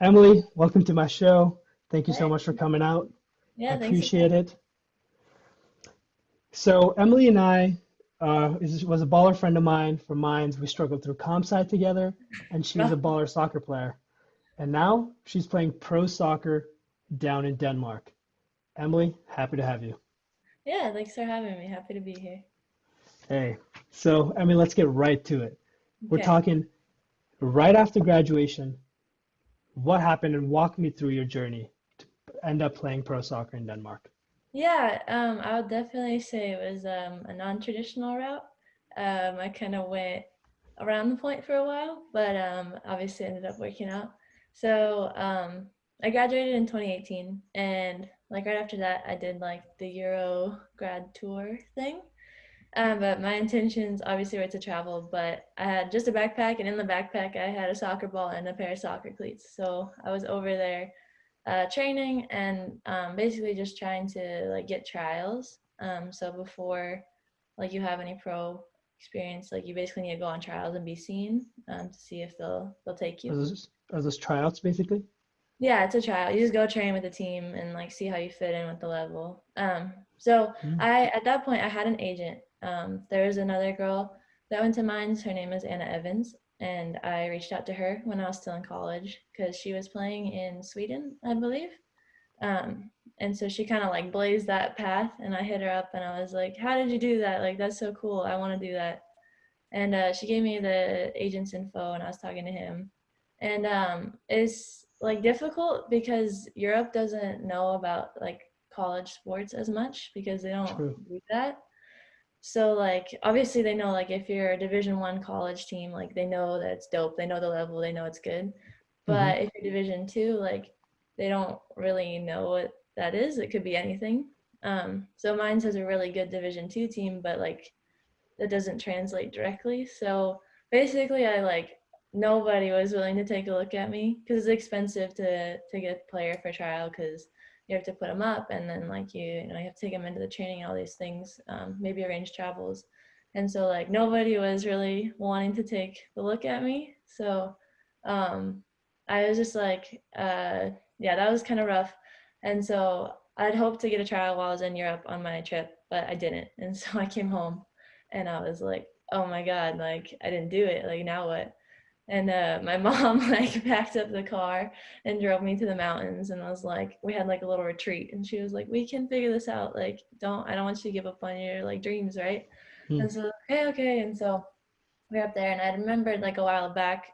Emily, welcome to my show. Thank you so Right. much for coming out. I Yeah, thanks appreciate again. it. So Emily and I was a baller friend of mine from Mines. We struggled through comp sci together, and she's a Well, baller soccer player. And now she's playing pro soccer down in Denmark. Emily, happy to have you. yeah, thanks for having me. Happy to be here. Hey, so Emily, let's get right to it. We're Okay. talking right after graduation. What happened, and walk me through your journey to end up playing pro soccer in Denmark. Yeah, I would definitely say it was a non-traditional route. I kind of went around the point for a while, but obviously ended up working out. So I graduated in 2018, and like right after that, I did like the Euro grad tour thing. But my intentions obviously were to travel, but I had just a backpack, and in the backpack, I had a soccer ball and a pair of soccer cleats. So I was over there training and basically just trying to like get trials. So before like you have any pro experience, like you basically need to go on trials and be seen to see if they'll take you. Are those tryouts basically? Yeah, it's a trial. You just go train with the team and like see how you fit in with the level. So Hmm. I at that point I had an agent. There was another girl that went to mines. Her name is Anna Evans, and I reached out to her when I was still in college because she was playing in Sweden, I believe. And so she kind of like blazed that path, and I hit her up and I was like, "How did you do that? Like that's so cool. I want to do that." And she gave me the agent's info, and I was talking to him. And it's like difficult because Europe doesn't know about like college sports as much because they don't True. do that. So like obviously they know like if you're a Division 1 college team, like they know that it's dope, they know the level, they know it's good. Hmm. But if you're Division 2, like they don't really know what that is. It could be anything. So mine has a really good Division 2 team, but like that doesn't translate directly. So basically, I like nobody was willing to take a look at me because it's expensive to get a player for trial because you have to put them up and then like you have to take them into the training and all these things, maybe arrange travels. And so like nobody was really wanting to take the look at me. So um, I was just like, yeah, that was kind of rough. And so I'd hoped to get a trial while I was in Europe on my trip, but I didn't. And so I came home and I was like, oh my God, like I didn't do it. Like now what? And my mom like packed up the car and drove me to the mountains and was like, we had like a little retreat and she was like, we can figure this out. Like, I don't want you to give up on your like dreams, right? Hmm. And so, okay, okay. And so we were up there and I remembered like a while back,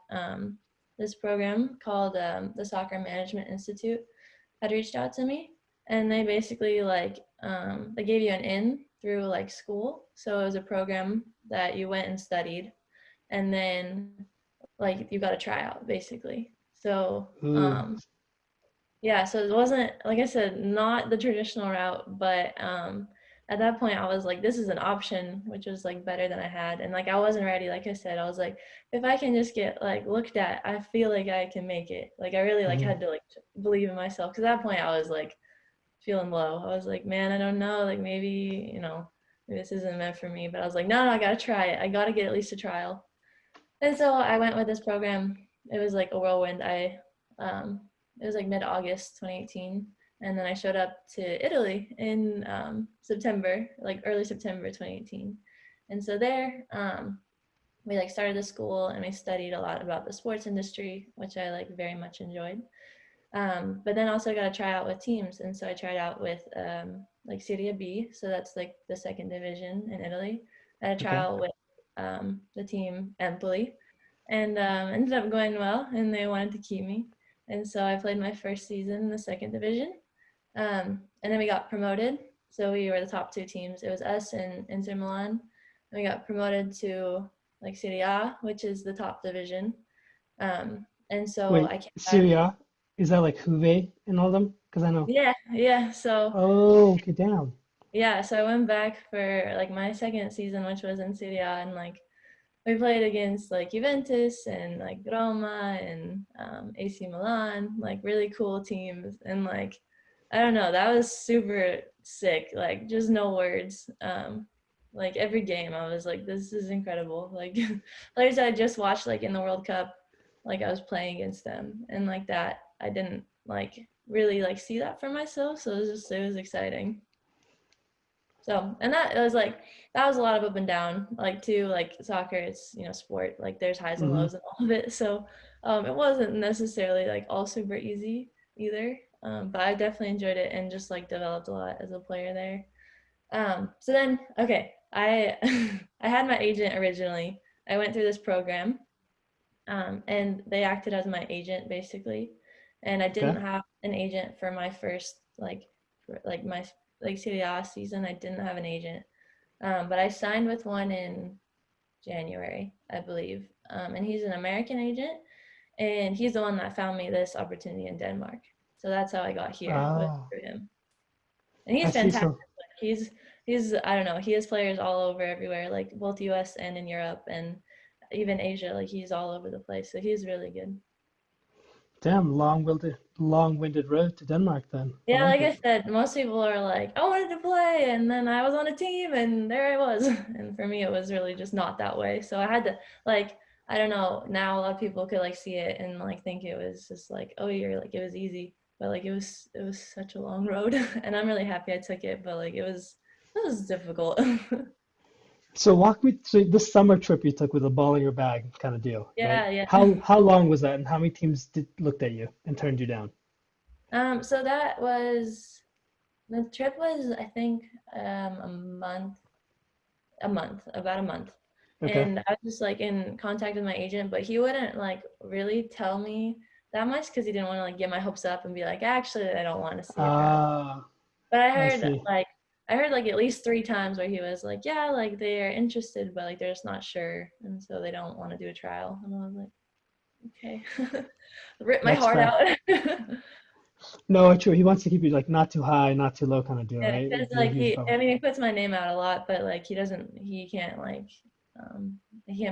this program called the Soccer Management Institute had reached out to me and they basically like they gave you an in through like school, so it was a program that you went and studied and then like you got a tryout basically. So Ooh. yeah, so it wasn't like I said, not the traditional route, but at that point I was like, this is an option, which was like better than I had. And like I wasn't ready, like I said, I was like, if I can just get like looked at, I feel like I can make it. Like I really like Hmm. had to like believe in myself. Cause at that point I was like feeling low. I was like, man, I don't know, like maybe, maybe this isn't meant for me. But I was like, no, I gotta try it. I gotta get at least a trial. And so I went with this program. It was like a whirlwind. It was like mid-August 2018, and then I showed up to Italy in September, like early September 2018. And so there, we like started the school and we studied a lot about the sports industry, which I like very much enjoyed. But then also got to try out with teams, and so I tried out with like Serie B, so that's like the second division in Italy. I had a Okay. trial with the team Empoli, and ended up going well, and they wanted to keep me, and so I played my first season in the second division, and then we got promoted. So we were the top two teams. It was us and Inter Milan, and we got promoted to like Serie A, which is the top division. And so Wait, I came back. Serie A? Is that like Juve and all them? Because I know. Yeah, yeah. So Oh, okay, damn. yeah, so I went back for like my second season, which was in Serie A, and like we played against like Juventus and like Roma and AC Milan, like really cool teams, and like I don't know, that was super sick. Like just no words. Like every game, I was like, this is incredible. Like players I just watched like in the World Cup, like I was playing against them, and like that. I didn't like really like see that for myself. So it was exciting. So, and that was a lot of up and down, like too, like soccer, it's, sport, like there's highs and Hmm. lows and all of it. So, it wasn't necessarily like all super easy either. But I definitely enjoyed it and just like developed a lot as a player there. So then, okay, I I had my agent originally. I went through this program, and they acted as my agent basically. And I Okay. didn't have an agent for my first my like Serie A season. I didn't have an agent, but I signed with one in January, I believe. And he's an American agent, and he's the one that found me this opportunity in Denmark. So that's how I got here with Ah, through him. And I he's see. fantastic. So, He's I don't know, he has players all over everywhere, like both US and in Europe and even Asia. Like he's all over the place. So he's really good. damn, long-winded road to Denmark then. I Yeah, like like I it. said, most people are like, I wanted to play, and then I was on a team, and there I was. And for me, it was really just not that way. So I had to, like, I don't know. Now a lot of people could like see it and like think it was just like, oh, you're like it was easy, but like it was such a long road, and I'm really happy I took it. But like it was difficult. So walk me through this summer trip you took with a ball in your bag kind of deal, right? Yeah, yeah. How long was that, and how many teams looked at you and turned you down? So that was the trip was I think a month, about a month. Okay. And I was just like in contact with my agent, but he wouldn't like really tell me that much because he didn't want to like get my hopes up and be like, actually, I don't want to see a trial. Ah, But I see. I heard like at least 3 times where he was like, yeah, like they are interested, but like they're just not sure, and so they don't want to do a trial. And I was like, okay, rip my That's heart fair. out. No, true. He wants to keep you like not too high, not too low kind of deal, Yeah, right? because It's a like huge bummer. I mean, he puts my name out a lot, but like he can't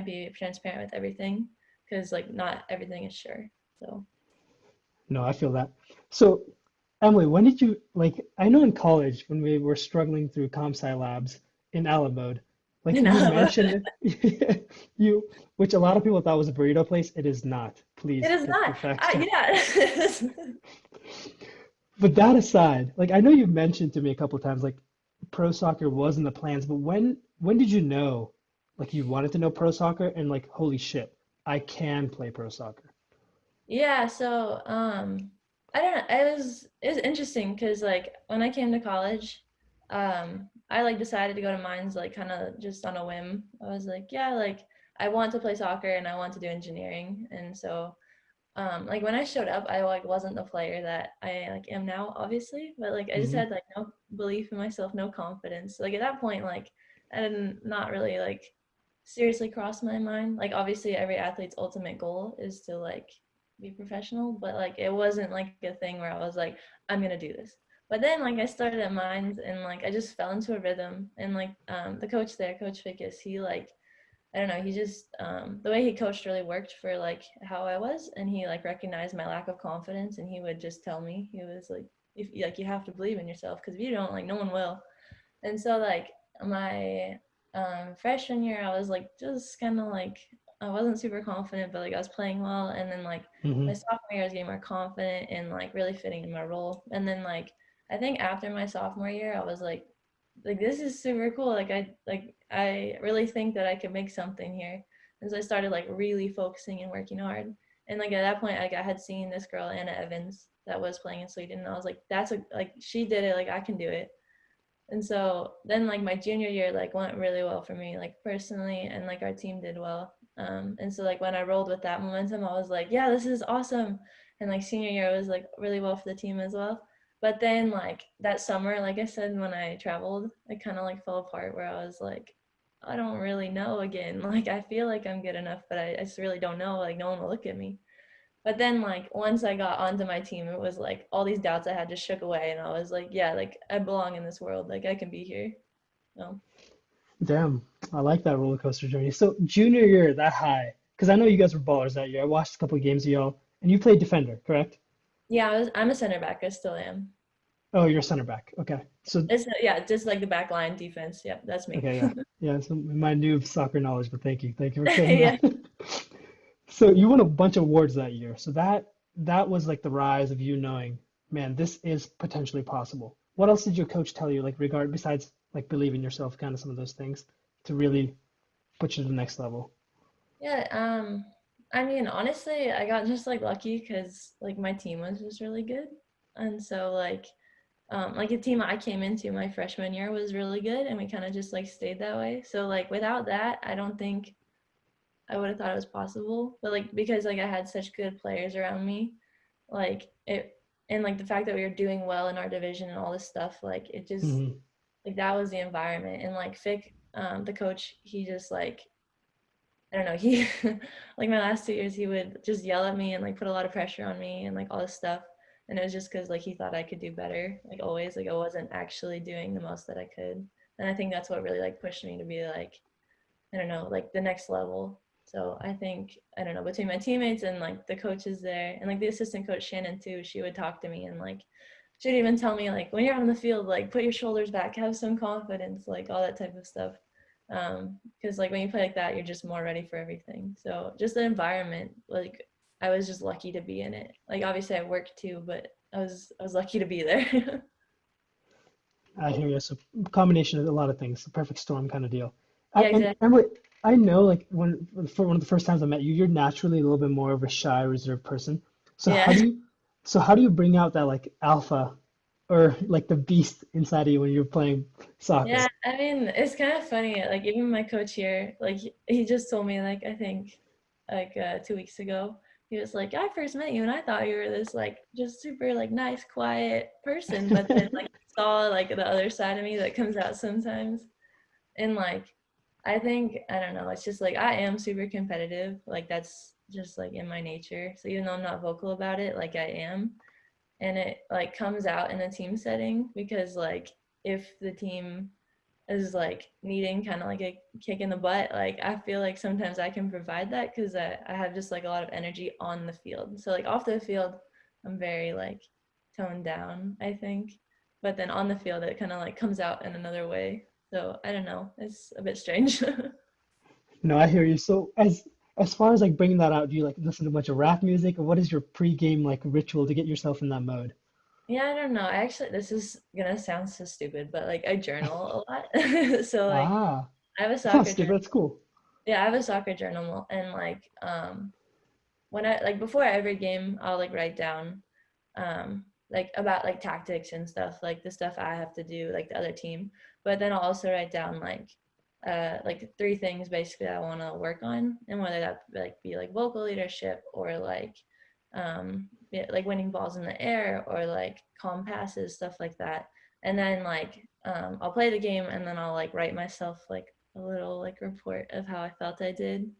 be transparent with everything because like not everything is sure. So, No, I feel that. So, Emily, when did you like? I know in college when we were struggling through comp sci labs in Allen mode, like you you know, mentioned it, you, which a lot of people thought was a burrito place. It is not. it Please is get not. your facts checked. Yeah. But that aside, like I know you've mentioned to me a couple of times, like pro soccer wasn't the plans, but when did you know, like you wanted to know pro soccer and like holy shit, I can play pro soccer. Yeah, so I don't know. It was interesting because like when I came to college, I like decided to go to mines like kind of just on a whim. I was like, yeah, like I want to play soccer and I want to do engineering. And so like when I showed up, I like wasn't the player that I like am now, obviously, but like I just Hmm. had like no belief in myself, no confidence. Like at that point, like I didn't not really like seriously cross my mind. Like obviously every athlete's ultimate goal is to like be professional, but like it wasn't like a thing where I was like, I'm gonna do this. But then like I started at Mines and like I just fell into a rhythm and like the coach there, Coach Fickus, he like I don't know, he just the way he coached really worked for like how I was, and he like recognized my lack of confidence, and he would just tell me, he was like, if like you have to believe in yourself because if you don't, like no one will. And so like my freshman year, I was like just kind of like I wasn't super confident, but like I was playing well, and then like my Hmm. sophomore year, I was getting more confident and like really fitting in my role, and then like I think after my sophomore year, I was like this is super cool. I really think that I could make something here. And so I started like really focusing and working hard. And like at that point, like I had seen this girl Anna Evans that was playing in Sweden, and I was like, that's a like she did it, like I can do it. And so then like my junior year like went really well for me, like personally, and like our team did well. And so like when I rolled with that momentum, I was like, yeah, this is awesome. And like senior year was like really well for the team as well. But then like that summer, like I said, when I traveled, it kind of like fell apart where I was like, I don't really know again. Like I feel like I'm good enough, but I just really don't know. Like no one will look at me. But then like once I got onto my team, it was like all these doubts I had just shook away, and I was like, yeah, like I belong in this world. Like I can be here. So Damn, I like that roller coaster journey. So junior year, that high, because I know you guys were ballers that year. I watched a couple of games of y'all, and you played defender, correct? yeah, I'm a center back. I still am. Oh, you're a center back. Okay. So It's yeah, just like the back line defense. Yep, that's me. okay, yeah, yeah. So my new soccer knowledge, but thank you for saying Yeah. that. So you won a bunch of awards that year. So that that was like the rise of you knowing, man, this is potentially possible. What else did your coach tell you, like regard besides like believe in yourself, kind of some of those things to really put you to the next level? Yeah, I mean, honestly, I got just like lucky because like my team was just really good. And so like the team I came into my freshman year was really good and we kind of just like stayed that way. So like without that, I don't think I would have thought it was possible. But like because like I had such good players around me, like it and like the fact that we were doing well in our division and all this stuff, like it just Hmm. like that was the environment. And like Fick, the coach, he just like I don't know, he like my last 2 years he would just yell at me and like put a lot of pressure on me and like all this stuff. And it was just because like he thought I could do better, like always, like I wasn't actually doing the most that I could. And I think that's what really like pushed me to be like, I don't know, like the next level. So I think, I don't know, between my teammates and like the coaches there and like the assistant coach Shannon too, she would talk to me and like she'd even tell me like when you're on the field, like put your shoulders back, have some confidence, like all that type of stuff. Because like when you play like that, you're just more ready for everything. So just the environment, like I was just lucky to be in it. Like obviously I worked too, but I was lucky to be there. I hear you. So combination of a lot of things, the perfect storm kind of deal. Yeah, And exactly. Emily, I know like when for one of the first times I met you, you're naturally a little bit more of a shy, reserved person. So Yeah. how do you bring out that like alpha or like the beast inside of you when you're playing Yeah, soccer? I mean, it's kind of funny. Like even my coach here, like he just told me like I think like 2 weeks ago, he was like, I first met you and I thought you were this like just super like nice, quiet person, but then like saw like the other side of me that comes out sometimes. And like I think I don't know, it's just like I am super competitive. Like that's just like in my nature. So even though I'm not vocal about it, like I am and it like comes out in a team setting because like if the team is like needing kind of like a kick in the butt, like I feel like sometimes I can provide that because I have just like a lot of energy on the field. So like off the field I'm very like toned down, I think, but then on the field it kind of like comes out in another way. So I don't know, it's a bit strange. No, I hear you. So as far as like bringing that out, do you like listen to a bunch of rap music, or what is your pre-game like ritual to get yourself in that mode? Yeah, I don't know. I actually, this is gonna sound so stupid, but like I journal a lot. So like Ah, I have a it's not soccer stupid. journal. That's cool. Yeah, I have a soccer journal, and like when I like before every game, I'll like write down like about like tactics and stuff, like the stuff I have to do, like the other team. But then I'll also write down like three things basically I want to work on, and whether that like be like vocal leadership or like like winning balls in the air or like calm passes, stuff like that. And then like I'll play the game and then I'll like write myself like a little like report of how I felt I did,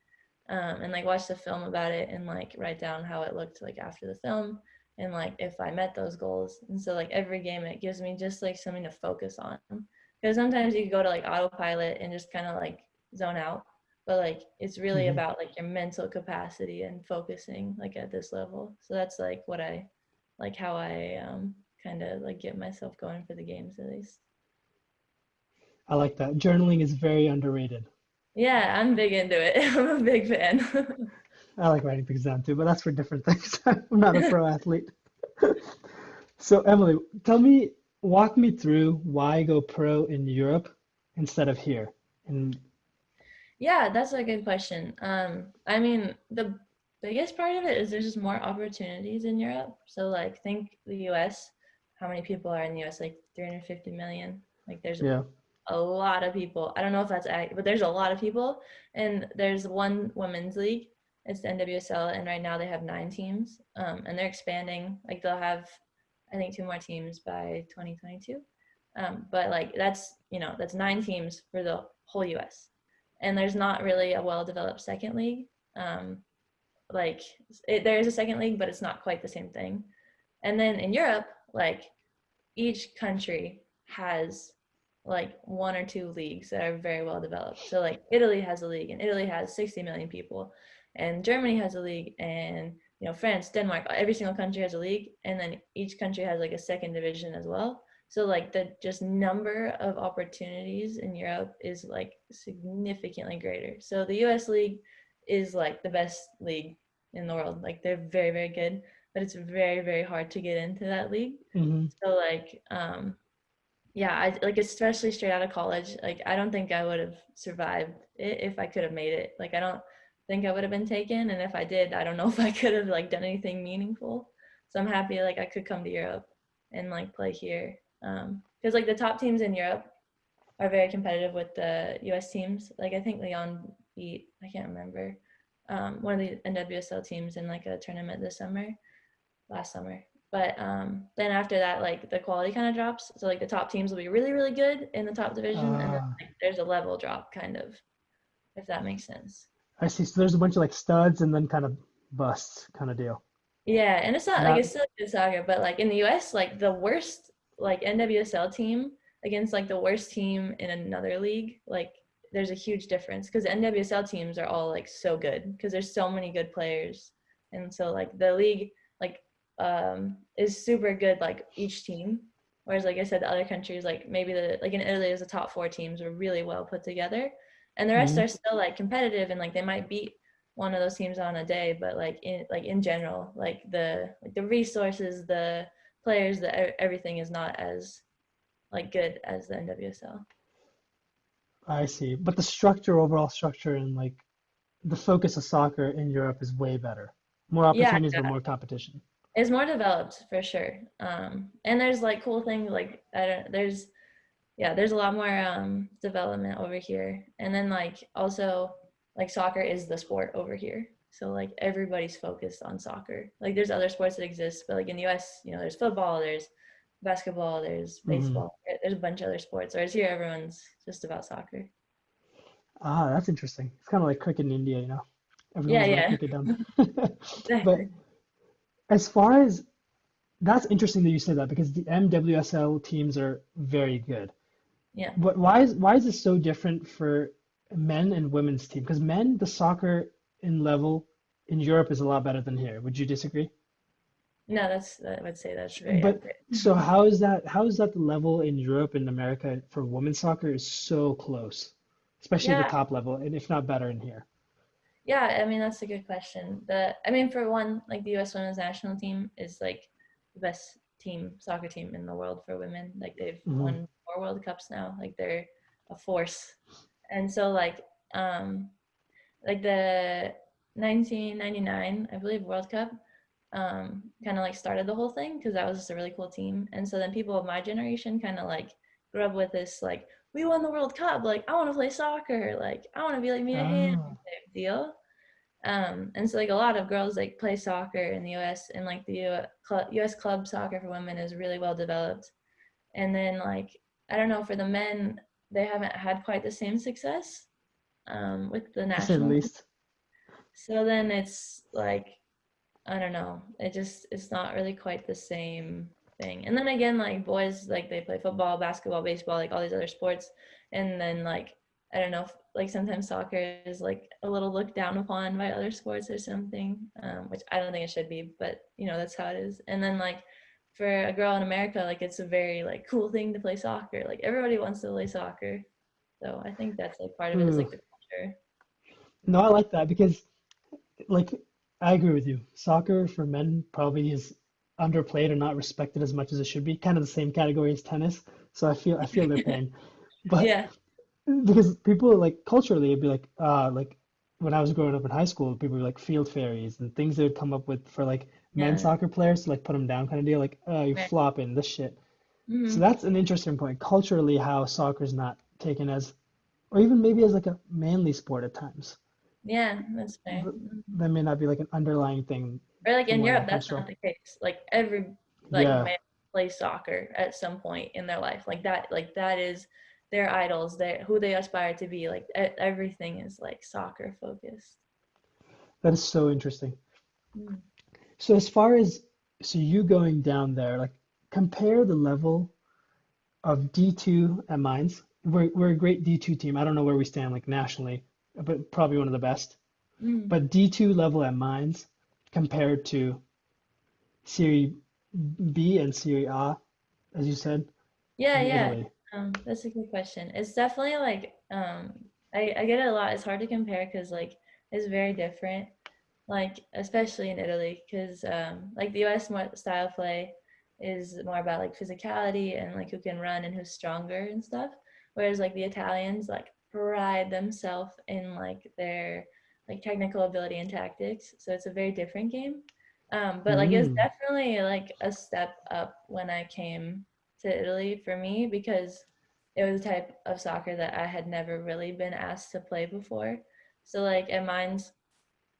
and like watch the film about it and like write down how it looked like after the film and like if I met those goals. And so like every game it gives me just like something to focus on because sometimes you can go to like autopilot and just kind of like zone out, but like it's really Hmm. about like your mental capacity and focusing like at this level. So that's like what I like how I kind of like get myself going for the games at least. I like that. Journaling is very underrated. Yeah, I'm big into it. I'm a big fan. I like writing things down too, but that's for different things. I'm not a pro athlete. So, Emily, walk me through why go pro in Europe instead of here. And Yeah, that's a good question. I mean, the biggest part of it is there's just more opportunities in Europe. So like think the US, how many people are in the US? Like 350 million. Like there's yeah, a lot of people. I don't know if that's accurate, but there's a lot of people. And there's one women's league. It's the NWSL, and right now they have 9 teams. And they're expanding. Like they'll have, I think, 2 more teams by 2022. But like that's 9 teams for the whole US. And there's not really a well-developed second league. Um, like there is a second league, but it's not quite the same thing. And then in Europe, like each country has like 1 or 2 leagues that are very well developed. So like Italy has a league and Italy has 60 million people and Germany has a league and France, Denmark, every single country has a league and then each country has like a second division as well. So like the just number of opportunities in Europe is like significantly greater. So the US league is like the best league in the world. Like they're very, very good. but it's very, very hard to get into that league. Hmm. So like, yeah, I like especially straight out of college, like I don't think I would have survived it if I could have made it. Like I don't think I would have been taken, and if I did, I don't know if I could have like done anything meaningful. So I'm happy like I could come to Europe and like play here. Because like the top teams in Europe are very competitive with the US teams. Like I think Leon beat, I can't remember, one of the NWSL teams in like a tournament this summer, last summer. But then after that, like the quality kind of drops. So like the top teams will be really, really good in the top division, and then Uh, like, there's a level drop, kind of, if that makes sense. I see. So there's a bunch of like studs and then kind of busts kind of deal. Yeah, and it's not like Not. it's still good soccer, but like in the US, like the worst like NWSL team against like the worst team in another league, like there's a huge difference because the NWSL teams are all like so good because there's so many good players. And so like the league like is super good like each team. Whereas like I said, the other countries like maybe the like in Italy the top four teams are really well put together. And the rest Mhm. are still like competitive and like they might beat one of those teams on a day, but like in general, like the resources, the players, everything is not as like good as the NWSL. I see. But the structure, overall structure, and like the focus of soccer in Europe is way better. More Yeah, opportunities, but yeah, more competition. it's more developed for sure. And there's like cool things like I don't there's yeah, there's a lot more development over here. And then like also like soccer is the sport over here. So like everybody's focused on soccer. Like there's other sports that exist, but like in the US, you know, there's football, there's basketball, there's Hmm. baseball, there's a bunch of other sports. Whereas here everyone's just about soccer. Ah, that's interesting. It's kind of like cricket in India, you know. Yeah, Everyone's about yeah. cricket down there. But Exactly. as far as that's interesting that you said that because the MWSL teams are very good. Yeah. But why is this so different for men and women's team? Because men, the soccer in level in Europe is a lot better than here. Would you disagree? No, I would say that's very But accurate. so how is that? How is that the level in Europe and America for women's soccer is so close, especially the Yeah, top level, and if not better in here? yeah, I mean that's a good question. I mean for one, like the US women's national team is like the best soccer team in the world for women. Like they've Hmm. won 4 World Cups now. Like they're a force. And so like the 1999, I believe, World Cup kind of like started the whole thing because that was just a really cool team. And so then people of my generation kind of like grew up with this like we won the World Cup, like I want to play soccer, like I want to be like Mia Hamm Ah, type deal. And so like a lot of girls like play soccer in the US and like the US club soccer for women is really well developed. And then like I don't know for the men they haven't had quite the same success with the to say the national team. least. So then it's like I don't know. It's not really quite the same thing. And then again, like boys, like they play football, basketball, baseball, like all these other sports. And then like I don't know, like sometimes soccer is like a little looked down upon by other sports or something, which I don't think it should be, but you know that's how it is. And then like for a girl in America, like it's a very like cool thing to play soccer. Like everybody wants to play soccer. So I think that's like part of it is Ooh. like the culture. No, I like that because like I agree with you. Soccer for men probably is underplayed or not respected as much as it should be. Kind of the same category as tennis. So I feel their pain. But Yeah, because people like culturally it'd be like when I was growing up in high school, people were like field fairies and things they would come up with for like men's yeah, soccer players to like put them down kind of deal, like, oh, you're right. flopping, this shit. So Hmm. that's an interesting point. Culturally, how soccer's not taken as, or even maybe as like a manly sport at times. Yeah, that's fair. Th- That may not be like an underlying thing Or like from in where Europe, that comes that's from. not the case. Like every like Yeah, man plays soccer at some point in their life. Like that is their idols, their who they aspire to be. Like everything is like soccer focused. that is so interesting. Mm. So as far as so you going down there, like compare the level of D2 at Mines. We're a great D2 team. I don't know where we stand like nationally, but probably one of the best. Mm. But D2 level at Mines compared to Serie B and Serie A, as you said, Yeah, in yeah. Italy. That's a good question. It's definitely like I get it a lot. It's hard to compare because like it's very different. like especially in Italy, because like the U.S. style of play is more about like physicality and like who can run and who's stronger and stuff. Whereas like the Italians like pride themselves in like their like technical ability and tactics. So it's a very different game. But like it was Mm. definitely like a step up when I came to Italy for me because it was a type of soccer that I had never really been asked to play before. So like at Mines,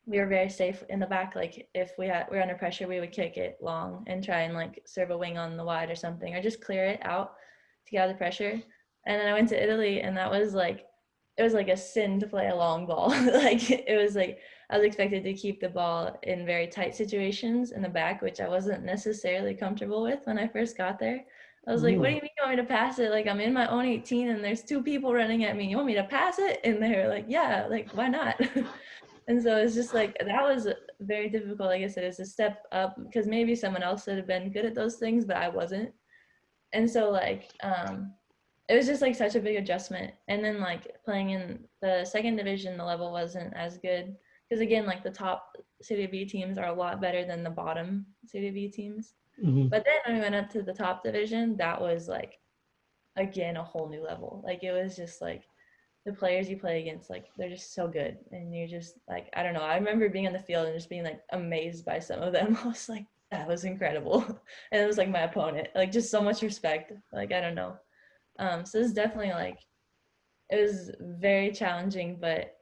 we were very safe in the back. Like if we were under pressure, we would kick it long and try and like serve a wing on the wide or something, or just clear it out to get out of the pressure. And then I went to Italy, and that was like it was like a sin to play a long ball. Like it was like I was expected to keep the ball in very tight situations in the back, which I wasn't necessarily comfortable with when I first got there. I was like, "What do Ooh. you mean you want me to pass it? Like I'm in my own 18, and there's two people running at me. You want me to pass it?" And they're like, "Yeah, like why not?" And so it's just like that was very difficult. Like I said, it's a step up because maybe someone else would have been good at those things, but I wasn't. And so like it was just like such a big adjustment. And then like playing in the second division, the level wasn't as good because again, like the top Serie B teams are a lot better than the bottom Serie B teams. Hmm. But then when we went up to the top division, that was like again a whole new level. Like it was just like the players you play against, like they're just so good, and you're just like I don't know. I remember being on the field and just being like amazed by some of them. I was like, that was incredible, and it was like my opponent, like just so much respect. Like I don't know. So it's definitely like it was very challenging, but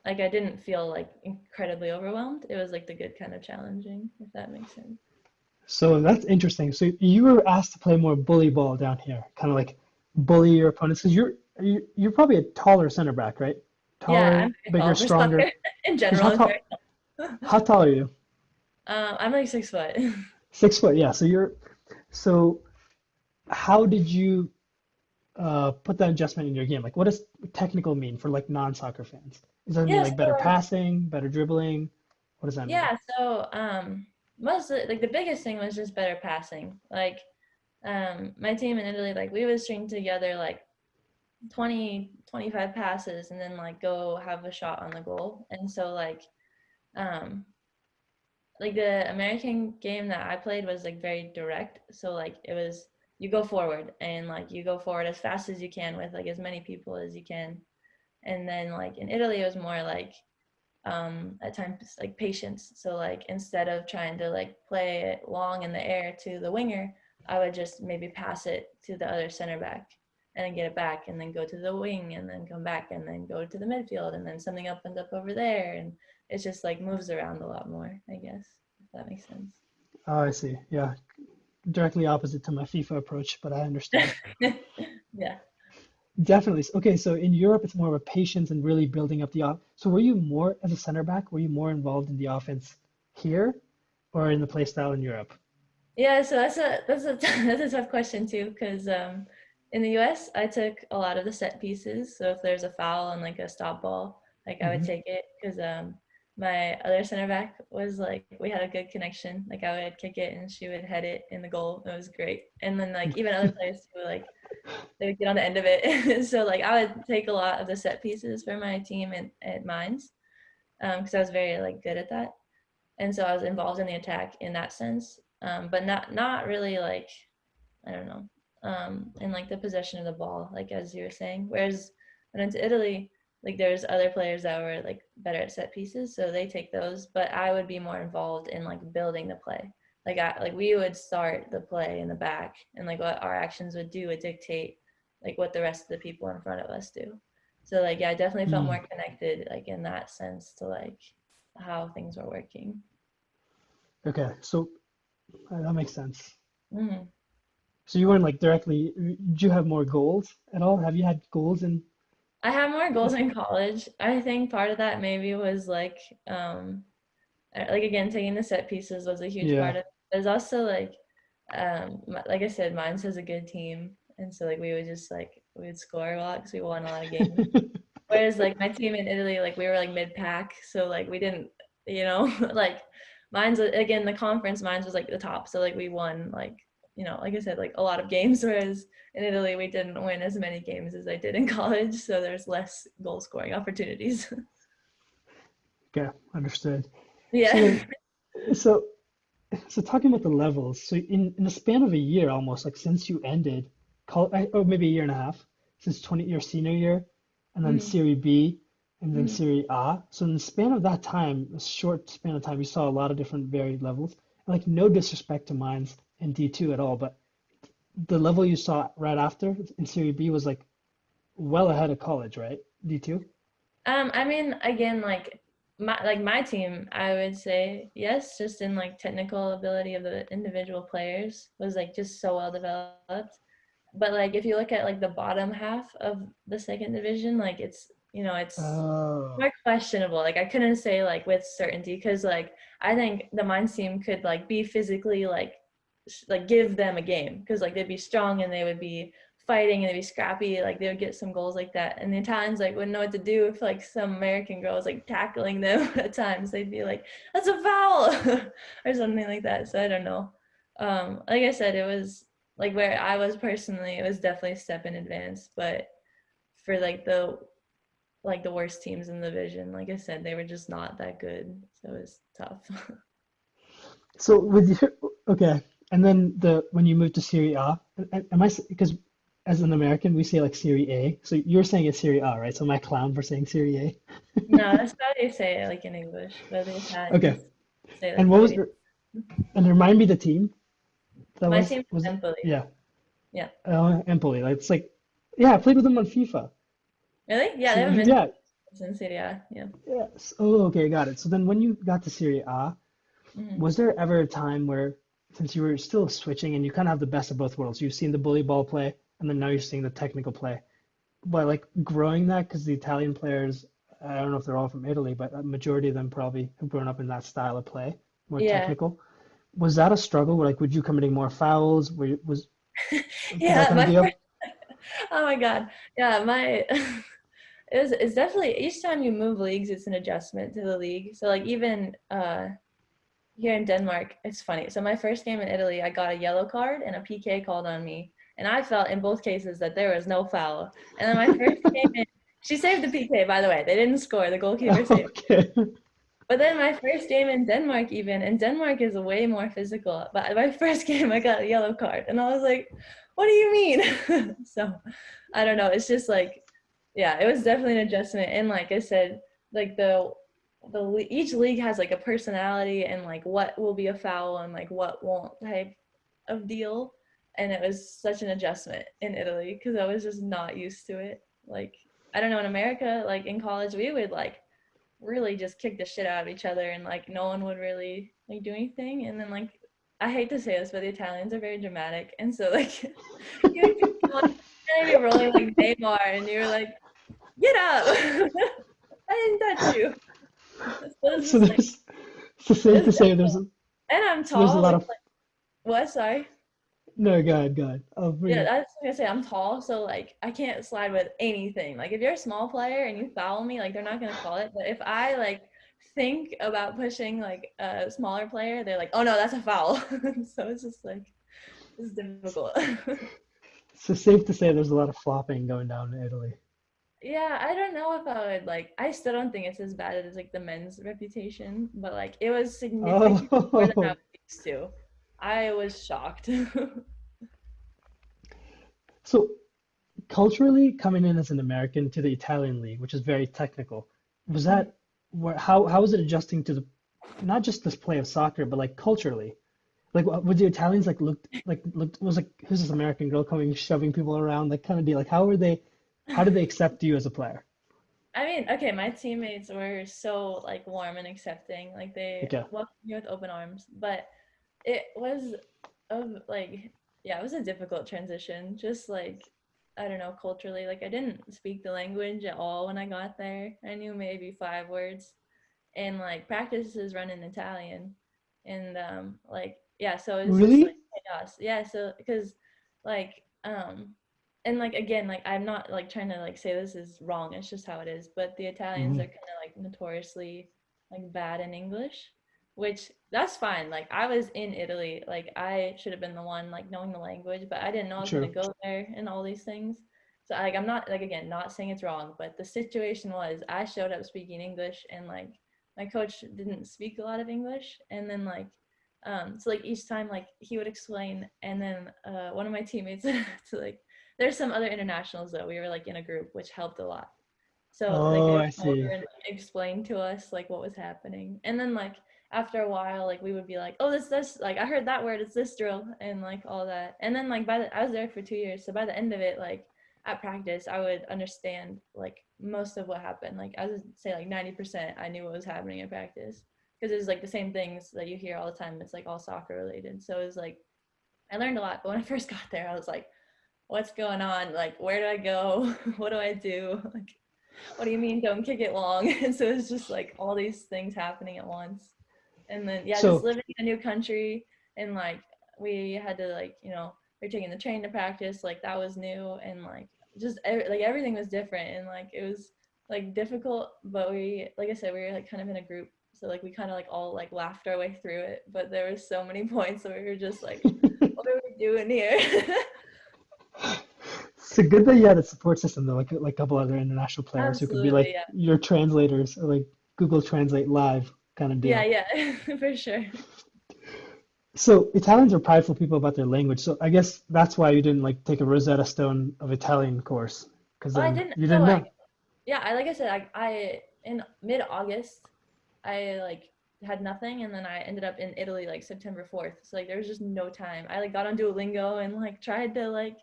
like I didn't feel like incredibly overwhelmed. It was like the good kind of challenging, if that makes sense. So that's interesting. So you were asked to play more bully ball down here, kind of like bully your opponents, because you're probably a taller center back, right? Yeah, I'm Taller, very bigger, tall for soccer stronger. in Because general. It's very tall. how tall are you? I'm like 6 foot. 6 foot, yeah. So how did you put that adjustment in your game? Like, what does technical mean for like non-soccer fans? Does that mean Yeah, like so better like passing, better dribbling? What does that mean? yeah, so mostly like the biggest thing was just better passing. Like my team in Italy, like we would string together like 20, 25 passes and then like go have a shot on the goal. And so um like the American game that I played was like very direct. So like it was you go forward and like you go forward as fast as you can with like as many people as you can. And then like in Italy it was more like at times like patience. So like instead of trying to like play it long in the air to the winger, I would just maybe pass it to the other center back and then get it back and then go to the wing and then come back and then go to the midfield and then something opens up over there and it's just like moves around a lot more, I guess, if that makes sense. Oh, I see. Yeah, directly opposite to my FIFA approach, but I understand. Yeah. Definitely. Okay, so in Europe, it's more of a patience and really building up the off. So were you more as a center back? Were you more involved in the offense here or in the play style in Europe? Yeah, so that's a that's a tough question too, because in the U.S. I took a lot of the set pieces. So if there's a foul and like a stop ball, like I would Hmm. take it because my other center back was like we had a good connection. Like I would kick it and she would head it in the goal. It was great. And then like even other players too, like they would get on the end of it. So like I would take a lot of the set pieces for my team at Mines because I was very like good at that, and so I was involved in the attack in that sense, but not really like I don't know, in like the possession of the ball, like as you were saying. Whereas when I went to Italy, like there's other players that were like better at set pieces, so they take those, but I would be more involved in like building the play. Like we would start the play in the back, and like what our actions would do would dictate like what the rest of the people in front of us do. So like yeah, I definitely felt Mm, more connected like in that sense to like how things were working. okay, so that makes sense. Mhm. So you weren't like directly, did you have more goals at all? Have you had goals in I had more goals this? in college. I think part of that maybe was like again taking the set pieces was a huge Yeah. part of it. There's also like like I said, mine has a good team, and so like we would just like we would score a lot because we won a lot of games. Whereas like my team in Italy, like we were like mid pack, so like we didn't, like mine's again the conference, mine's was like the top, so like we won like like I said, like a lot of games. Whereas in Italy, we didn't win as many games as I did in college, so there's less goal scoring opportunities. Okay, understood. So Yeah. then, so so talking about the levels, so in the span of a year almost, like since you ended, or maybe a year and a half, since 20 your senior year, and then Mm-hmm. Serie B, and then Mm-hmm. Serie A. So in the span of that time, a short span of time, you saw a lot of different varied levels. And like no disrespect to mines in D2 at all, but the level you saw right after in Serie B was like well ahead of college, right? D2? I mean, again, like my team, I would say yes, just in like technical ability of the individual players was like just so well developed. But like if you look at like the bottom half of the second division, like it's Oh, more questionable. Like I couldn't say like with certainty because like I think the Mines team could like be physically like give them a game because like they'd be strong and they would be fighting and they'd be scrappy, like they would get some goals like that. And the Italians like wouldn't know what to do if like some American girl was like tackling them at times. They'd be like, "That's a foul," or something like that. So I don't know. Like I said, it was like where I was personally, it was definitely a step in advance. But for like the worst teams in the division, like I said, they were just not that good. So it was tough. so with your okay, and then the when you moved to Serie A, am I because as an American we say like Serie A, so you're saying it's Serie A, right? So am I clown for saying Serie A? No, that's how they say it like in English, but the Okay, Italians say and like what was Serie. your and remind me the team that My team was is it? Empoli. Yeah, Yeah. Empoli. Like, it's like yeah, I played with them on FIFA. Really? Yeah, they So haven't been yeah, in Serie A. Yeah. yes. Oh, okay, got it. So then when you got to Serie A, Hmm. was there ever a time where, since you were still switching and you kind of have the best of both worlds, you've seen the bully ball play and then now you're seeing the technical play, but like growing that because the Italian players, I don't know if they're all from Italy, but a majority of them probably have grown up in that style of play, more Yeah. technical. Was that a struggle? Where like, would you committing more fouls? Did that Yeah, kind of my be up? first, oh my God. Yeah, my it's definitely each time you move leagues, it's an adjustment to the league. So like even here in Denmark, it's funny. So my first game in Italy, I got a yellow card and a PK called on me. And I felt in both cases that there was no foul. And then my first game in, she saved the PK, by the way. They didn't score. The goalkeeper saved. Okay. But then my first game in Denmark, even, and Denmark is way more physical. But my first game, I got a yellow card. And I was like, what do you mean? So I don't know. It's just like, yeah, it was definitely an adjustment. And like I said, like each league has like a personality and like what will be a foul and like what won't type of deal. And it was such an adjustment in Italy because I was just not used to it. Like I don't know, in America, like in college, we would like really just kick the shit out of each other and like no one would really like do anything. And then like I hate to say this, but the Italians are very dramatic. And so like you would be going and you're rolling like Neymar and you're like, get up. I didn't touch you. So it's So just like there's so safe it's to say difficult. And I'm there's a tall, lot which of like what? Sorry. no, go ahead, go ahead. I'll Yeah, bring I was gonna say I'm tall, so like I can't slide with anything. Like if you're a small player and you foul me, like they're not gonna call it. But if I like think about pushing like a smaller player, they're like, oh no, that's a foul. So it's just like it's difficult. so safe to say there's a lot of flopping going down in Italy. Yeah, I don't know if I would like. I still don't think it's as bad as like the men's reputation, but like it was significantly more than I was Oh, used to. I was shocked. so culturally coming in as an American to the Italian league, which is very technical, was that how was it adjusting to the not just this play of soccer, but like culturally? Like would the Italians looked was like who's this American girl coming shoving people around like kind of deal? Like how did they accept you as a player? I mean, okay, my teammates were so like warm and accepting. Like they Okay, welcomed me with open arms. But it was of like yeah, it was a difficult transition. Just like I don't know, culturally. Like I didn't speak the language at all when I got there. I knew maybe 5 words. And like practices run in Italian. And like yeah, so it's just like really? chaos. Yeah, so because like and like again, like I'm not like trying to like say this is wrong, it's just how it is. But the Italians Hmm. are kind of like notoriously like bad in English, which that's fine. Like I was in Italy, like I should have been the one like knowing the language, but I didn't know I was gonna True. go there and all these things. So like I'm not like again not saying it's wrong, but the situation was I showed up speaking English and like my coach didn't speak a lot of English, and then like so like each time like he would explain, and then one of my teammates to like there's some other internationals though, we were like in a group, which helped a lot. So like they Oh, would I come over see. and like, explain to us like what was happening, and then like after a while like we would be like, oh, this like I heard that word, it's this drill, and like all that. And then like I was there for 2 years, so by the end of it, like at practice I would understand like most of what happened. Like I would say like 90% I knew what was happening at practice, because it's like the same things that you hear all the time. It's like all soccer related, so it was like I learned a lot. But when I first got there, I was like, what's going on? Like, where do I go? What do I do? Like, what do you mean don't kick it long? And so it's just like all these things happening at once. And then yeah, just So, living in a new country, and like we had to like, we are taking the train to practice, like that was new, and like just like everything was different, and like it was like difficult, but we, like I said, we were like kind of in a group, so like we kind of like all like laughed our way through it. But there was so many points that we were just like, what are we doing here? it's a good that you had a support system though, like a couple other international players who could be Absolutely, like yeah. your translators or like Google Translate live kind of Yeah, deal. yeah, for sure. So Italians are prideful people about their language. So I guess that's why you didn't like take a Rosetta Stone of Italian course, because Well, I then didn't. you So didn't know. yeah, I like I said, I in mid-August, I like had nothing, and then I ended up in Italy like September 4th. So like there was just no time. I like got on Duolingo and like tried to like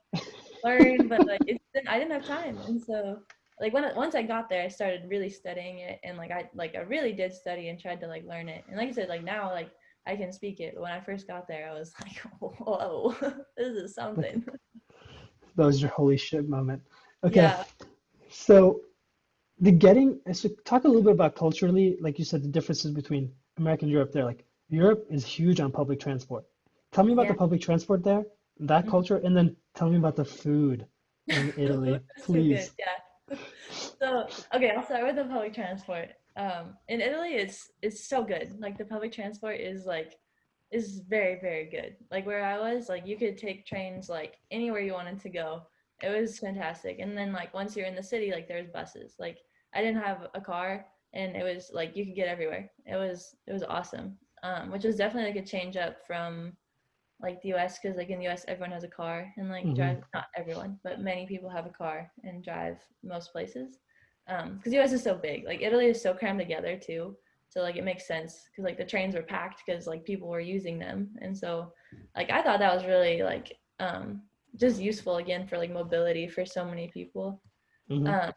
learn, but like I didn't have time. And so like once I got there, I started really studying it, and I really did study and tried to like learn it. And like I said, like now like I can speak it. But when I first got there, I was like, whoa, this is Like something. that was your holy shit moment. Okay, Yeah. so so talk a little bit about culturally, like you said, the differences between America and Europe there. Like Europe is huge on public transport. Tell me about Yeah. the public transport there, that Mhm. culture, and then tell me about the food in The food Italy, was so good. please. Yeah. So okay, I'll start with the public transport. In Italy, it's so good. Like the public transport is very very good. Like where I was, like you could take trains like anywhere you wanted to go. It was fantastic. And then like once you're in the city, like there's buses. Like I didn't have a car, and it was like you could get everywhere. It was awesome. Which was definitely like a change up from like the US, because like in the US everyone has a car and like Hmm. drive, not everyone, but many people have a car and drive most places. Because the US is so big. Like Italy is so crammed together too. So like it makes sense because like the trains were packed because like people were using them. And so like I thought that was really like just useful again for like mobility for so many people. Hmm. Um,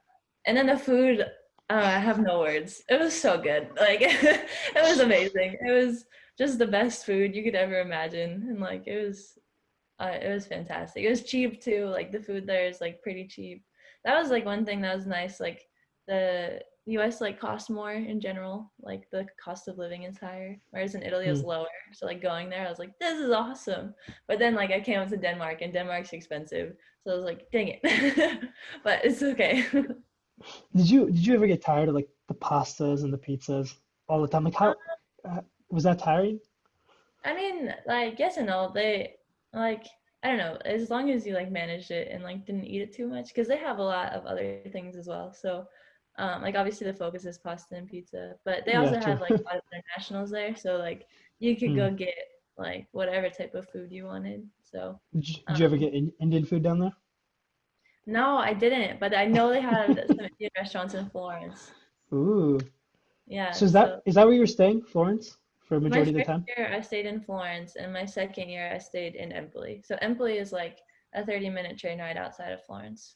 and then the food, I have no words. It was so good. Like it was amazing. It was just the best food you could ever imagine, and like it was fantastic. It was cheap too. Like the food there is like pretty cheap. That was like one thing that was nice. Like the US like costs more in general. Like the cost of living is higher, whereas in Italy it was lower. So like going there, I was like, this is awesome. But then like I came up to Denmark, and Denmark's expensive. So I was like, dang it. But it's okay. Did you ever get tired of like the pastas and the pizzas all the time? Like how was that tiring? I mean, like yes and no. They like I don't know, as long as you like managed it and like didn't eat it too much, because they have a lot of other things as well. So like obviously the focus is pasta and pizza, but they Yeah, also true. had like a lot of internationals there. So like you could Hmm. go get like whatever type of food you wanted. So Did you ever get Indian food down there? no, I didn't, but I know they had some Indian restaurants in Florence. Ooh. So Yeah, is that so is that where you're staying, Florence, for a my majority of the first time? year, I stayed in Florence, and my second year, I stayed in Empoli. So Empoli is like a 30-minute train ride outside of Florence.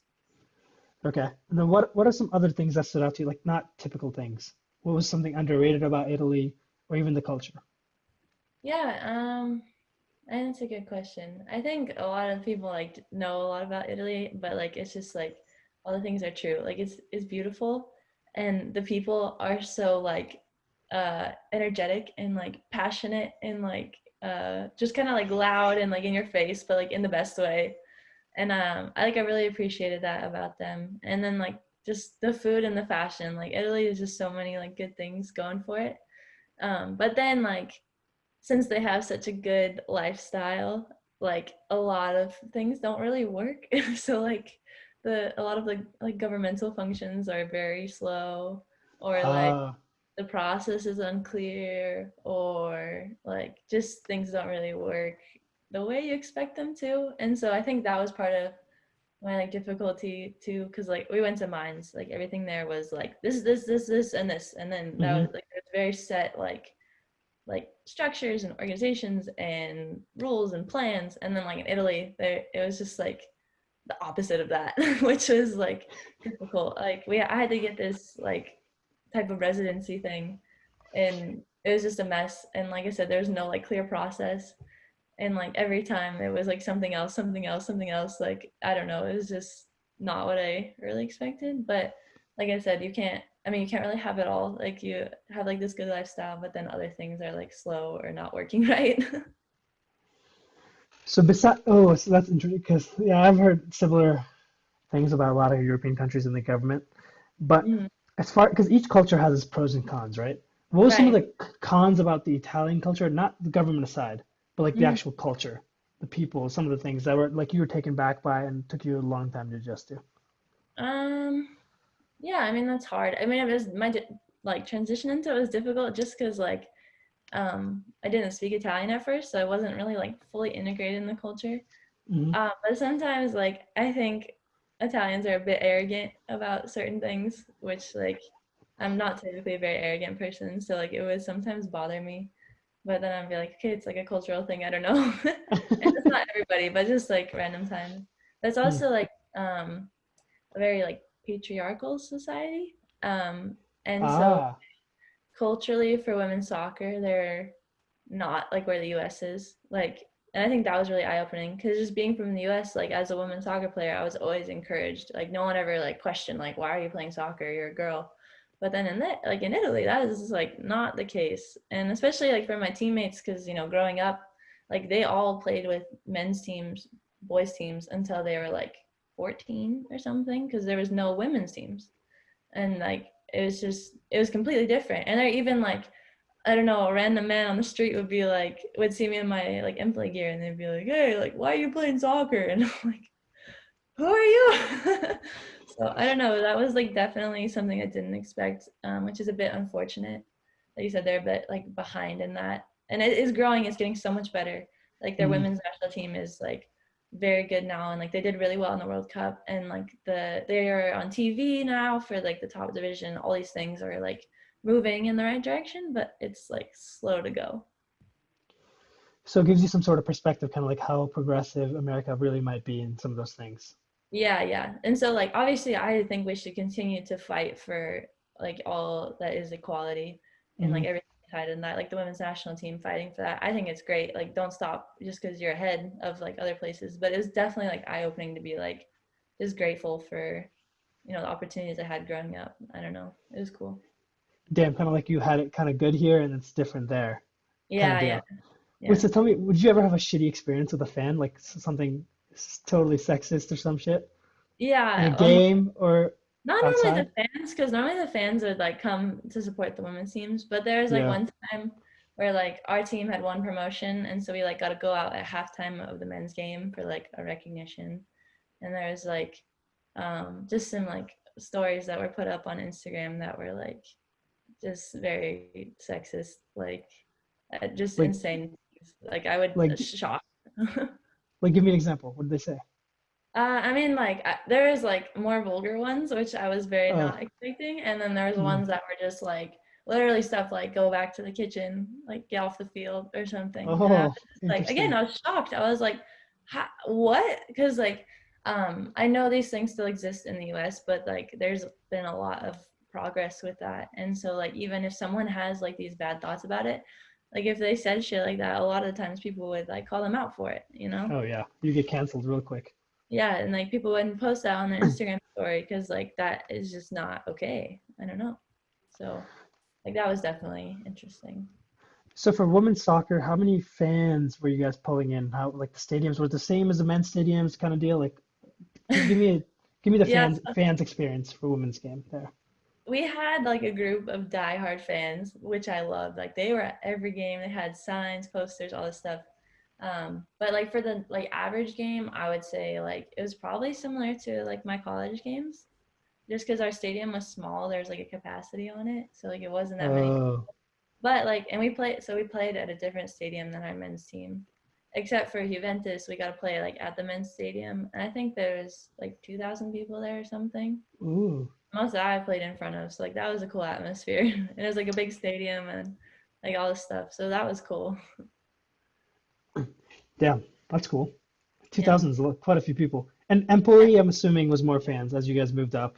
Okay. And then what are some other things that stood out to you, like not typical things? What was something underrated about Italy or even the culture? Yeah, and it's a good question. I think a lot of people like know a lot about Italy, but like it's just like all the things are true. Like it's beautiful, and the people are so like energetic and like passionate and like just kind of like loud and like in your face, but like in the best way. And I really appreciated that about them. And then like just the food and the fashion, like Italy is just so many like good things going for it. But then like since they have such a good lifestyle, like a lot of things don't really work. So like a lot of the like governmental functions are very slow, or like Ah. the process is unclear, or like just things don't really work the way you expect them to. And so I think that was part of my like difficulty too, because like we went to mines, like everything there was like this and this, and then that was Hmm. like it's very set like structures and organizations and rules and plans. And then like in Italy there it was just like the opposite of that, which was like difficult. Like I had to get this like type of residency thing, and it was just a mess. And like I said, there's no like clear process, and like every time it was like something else, something else, something else. Like I don't know, it was just not what I really expected. But like I said, you can't. I mean, you can't really have it all. Like you have like this good lifestyle, but then other things are like slow or not working right. So so that's interesting because yeah, I've heard similar things about a lot of European countries and the government. But Mhm. as far because each culture has its pros and cons, right? What were some of Right. the cons about the Italian culture, not the government aside, but like the Mhm. actual culture, the people, some of the things that were like you were taken back by and took you a long time to adjust to? Um. Yeah. I mean, that's hard. I mean, it was like transition into it was difficult just because like I didn't speak Italian at first, so I wasn't really like fully integrated in the culture. Hmm. But sometimes, like, I think Italians are a bit arrogant about certain things, which, like, I'm not typically a very arrogant person, so, like, it would sometimes bother me. But then I'd be like, okay, it's like a cultural thing, I don't know. And it's not everybody, but just like random times. That's also like a very like patriarchal society. And so Ah, culturally for women's soccer, they're not like where the US is. Like, and I think that was really eye opening because just being from the US, like as a women's soccer player, I was always encouraged. Like, no one ever like questioned, like, why are you playing soccer? You're a girl. But then in that, like in Italy, that is like not the case. And especially like for my teammates, because, you know, growing up, like they all played with men's teams, boys' teams until they were like 14 or something because there was no women's teams. And like, it was completely different. And they're even like, I don't know, a random man on the street would see me in my like Empoli gear and they'd be like, hey, like, why are you playing soccer? And I'm like, who are you? So I don't know. That was like definitely something I didn't expect, which is a bit unfortunate. Like you said, they're a bit like behind in that. And it is growing, it's getting so much better. Like their mhm. women's national team is like very good now, and like they did really well in the World Cup, and like they are on TV now for like the top division. All these things are like moving in the right direction, but it's like slow to go. So it gives you some sort of perspective, kind of like how progressive America really might be in some of those things. Yeah, yeah. And so like obviously I think we should continue to fight for like all that is equality and like Hmm. everything tied in that, like the women's national team fighting for that. I think it's great. Like don't stop just because you're ahead of like other places. But it was definitely like eye opening to be like just grateful for, you know, the opportunities I had growing up. I don't know. It was cool. Damn, kind of like you had it kind of good here and it's different there, kind of Yeah, yeah, deal. Wait, yeah. so tell me, would you ever have a shitty experience with a fan, like something totally sexist or some shit in a Yeah. game or Not normally the outside? fans, because normally the fans would like come to support the women's teams. But there was like Yeah. one time where like our team had won promotion, and so we like got to go out at halftime of the men's game for like a recognition. And there was like just some like stories that were put up on Instagram that were like just very sexist, like just Like, insane. Like I would like, shock. like, give me an example. What did they say? I mean, like there is like more vulgar ones, which I was very Uh, not expecting, and then there's mm, ones that were just like literally stuff like "go back to the kitchen," like "get off the field" or something. And I was oh, just like, again, interesting. I was shocked. I was like, "What?" Because like, I know these things still exist in the U.S., but like, there's been a lot of progress with that, and so like, even if someone has like these bad thoughts about it, like if they said shit like that, a lot of the times people would like call them out for it, you know? Oh yeah, you get canceled real quick. Yeah, and like people wouldn't post that on their Instagram story because like that is just not okay. I don't know. So like that was definitely interesting. So for women's soccer, how many fans were you guys pulling in? How like the stadiums were the same as the men's stadiums kind of deal? Like give me the Yeah, fans experience for women's game there. we had like a group of diehard fans, which I loved. Like they were at every game. They had signs, posters, all this stuff. But like for the like average game, I would say like it was probably similar to like my college games. just because our stadium was small, there's like a capacity on it, so like it wasn't that many. Oh, But like, and we played at a different stadium than our men's team, except for Juventus. We got to play like at the men's stadium, and I think there's like 2,000 people there or something. ooh, Most that I played in front of, so like that was a cool atmosphere. And it was like a big stadium and like all this stuff, so that was cool. damn, that's cool. Yeah. 2000 is quite a few people. And Empoli, I'm assuming, was more fans as you guys moved up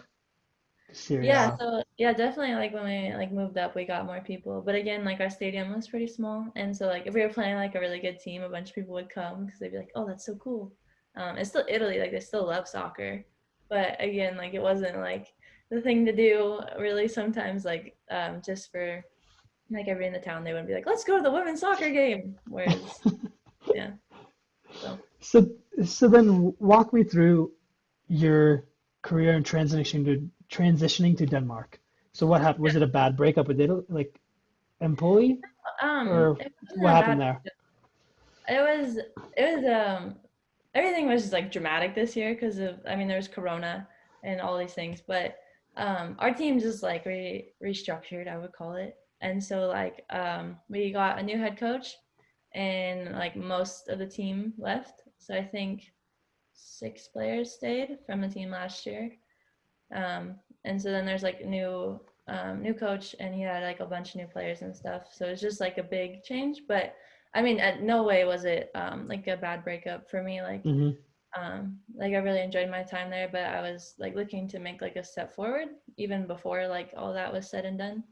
to Serie Yeah, A. so yeah, definitely like when we like moved up, we got more people. But again, like our stadium was pretty small, and so like if we were playing like a really good team, a bunch of people would come because they'd be like, "Oh, that's so cool." It's still Italy, like they still love soccer, but again, like it wasn't like the thing to do really. Sometimes like just for like everybody in the town, they wouldn't be like, "Let's go to the women's soccer game." Whereas yeah, so So, so then walk me through your career and transitioning to Denmark. So what happened? Was it a bad breakup with Italy, like Empoli, or it wasn't what a happened bad. there? It was everything was just like dramatic this year because of I mean there's Corona and all these things, but our team just like restructured, I would call it. And so like we got a new head coach and like most of the team left. So I think 6 players stayed from the team last year. And so then there's like new coach and he had like a bunch of new players and stuff. So it's just like a big change. But I mean, at no way was it like a bad breakup for me. Hmm. Like I really enjoyed my time there, but I was like looking to make like a step forward even before like all that was said and done.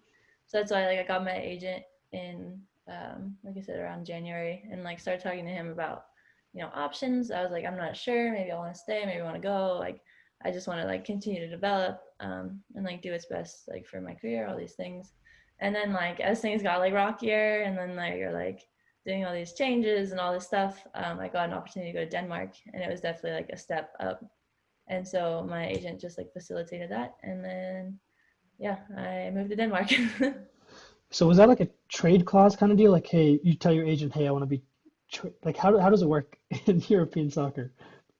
So that's why like I got my agent in like I said around January and like started talking to him about options. I was like I'm not sure, maybe I want to stay, maybe I want to go. Like I just want to like continue to develop and like do its best like for my career, all these things. And then like as things got like rockier and then like you're like doing all these changes and all this stuff, I got an opportunity to go to Denmark, and it was definitely like a step up. And so my agent just like facilitated that, and then yeah, I moved to Denmark. So was that like a trade clause kind of deal? Like, hey, you tell your agent, hey, I want to be like, how does it work in European soccer?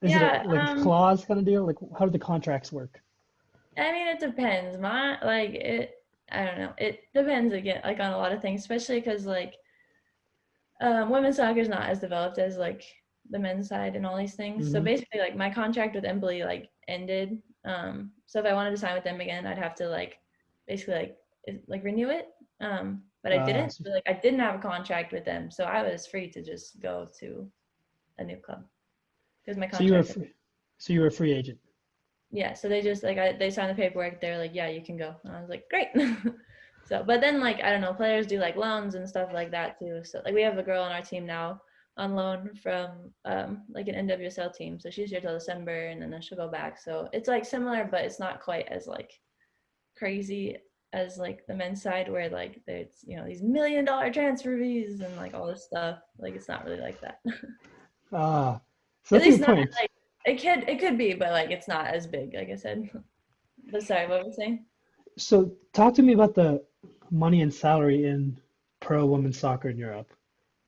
Is it a Yeah, like clause kind of deal? Like, how do the contracts work? I mean it depends. My like it, I don't know. It depends again, like on a lot of things, especially because like women's soccer is not as developed as like the men's side and all these things. So Hmm. basically, like my contract with Empoli like ended. So if I wanted to sign with them again, I'd have to like basically like renew it. But I didn't. So, So, like I didn't have a contract with them, so I was free to just go to a new club because my so you were a contract. free, so you were a free agent. Yeah, so they just like they signed the paperwork. They're like, yeah, you can go. And I was like, great. So, but then like I don't know, players do like loans and stuff like that too. So like we have a girl on our team now on loan from like an NWSL team. So she's here till December and then she'll go back. So it's like similar, but it's not quite as like crazy as like the men's side where like there's these $1 million transfer fees and like all this stuff. Like it's not really like that. Ah, so At that's a least good not point. like it could be, but like it's not as big, like I said. But sorry, what were you saying? So talk to me about the money and salary in pro women's soccer in Europe.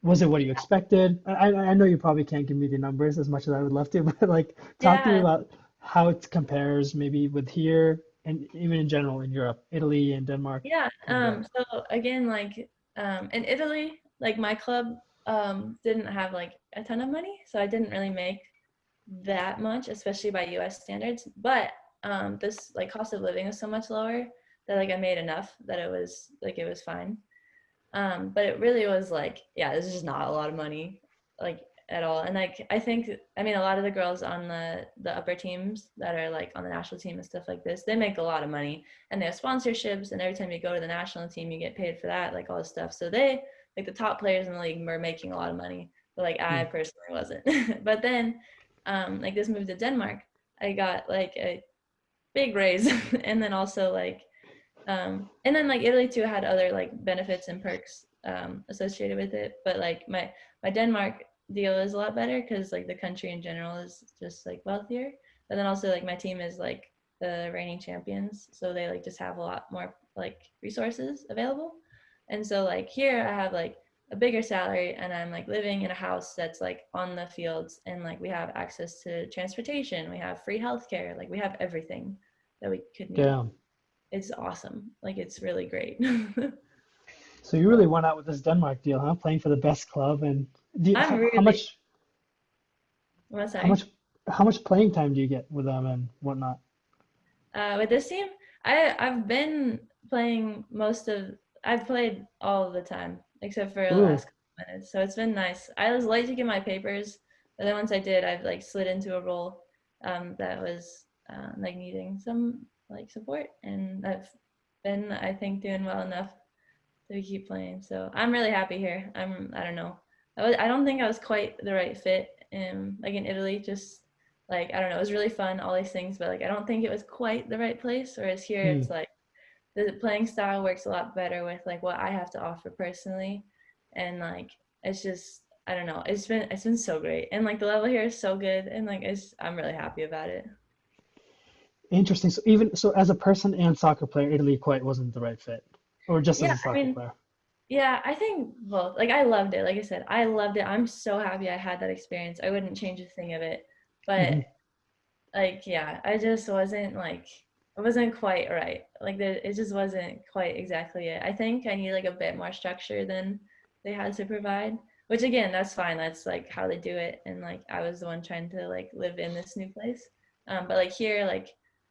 Was it what you expected? I know you probably can't give me the numbers as much as I would love to, but like talk to me Yeah, about how it compares maybe with here and even in general in Europe, Italy and Denmark, yeah. kind of deal. So again, like in Italy, like my club didn't have like a ton of money, so I didn't really make that much, especially by US standards. But this like cost of living was so much lower that like I made enough that it was fine. But it really was like, yeah, this is just not a lot of money, like at all. And like I think, I mean, a lot of the girls on the upper teams that are like on the national team and stuff like this, they make a lot of money and they have sponsorships. And every time you go to the national team, you get paid for that, like all this stuff. So they like the top players in the league were making a lot of money, but like I Hmm. personally wasn't. But then, like this move to Denmark, I got like a big raise, and then also like and then like Italy too had other like benefits and perks associated with it. But like my Denmark deal is a lot better because like the country in general is just like wealthier. But then also like my team is like the reigning champions, so they like just have a lot more like resources available. And so like here I have like a bigger salary and I'm like living in a house that's like on the fields and like we have access to transportation, we have free healthcare, like we have everything. that we could need. Damn. It's awesome. Like it's really great. So you really went out with this Denmark deal, huh? Playing for the best club, and I'm how really, much I'm how much sorry. how much playing time do you get with them and whatnot? With this team, I've been playing I've played all of the time except for the Ooh, last couple minutes. So it's been nice. I was late to get my papers, but then once I did, I've like slid into a role that was like needing some like support, and I've been, I think, doing well enough to keep playing. So I'm really happy here. I don't know. I don't think I was quite the right fit in like in Italy. Just like I don't know, it was really fun, all these things, but like I don't think it was quite the right place. Whereas here, hmm, it's like the playing style works a lot better with like what I have to offer personally, and like it's just I don't know. It's been so great, and like the level here is so good, and like I'm really happy about it. interesting. So even so, as a person and soccer player, Italy quite wasn't the right fit, or just as Yeah, a I soccer mean, player. yeah, I think both. Like I loved it. Like I said, I loved it. I'm so happy I had that experience. I wouldn't change a thing of it. Hmm. But like yeah, I just wasn't like it wasn't quite right. Like it just wasn't quite exactly it. I think I need like a bit more structure than they had to provide. Which again, that's fine. That's like how they do it. And like I was the one trying to like live in this new place. But like here, like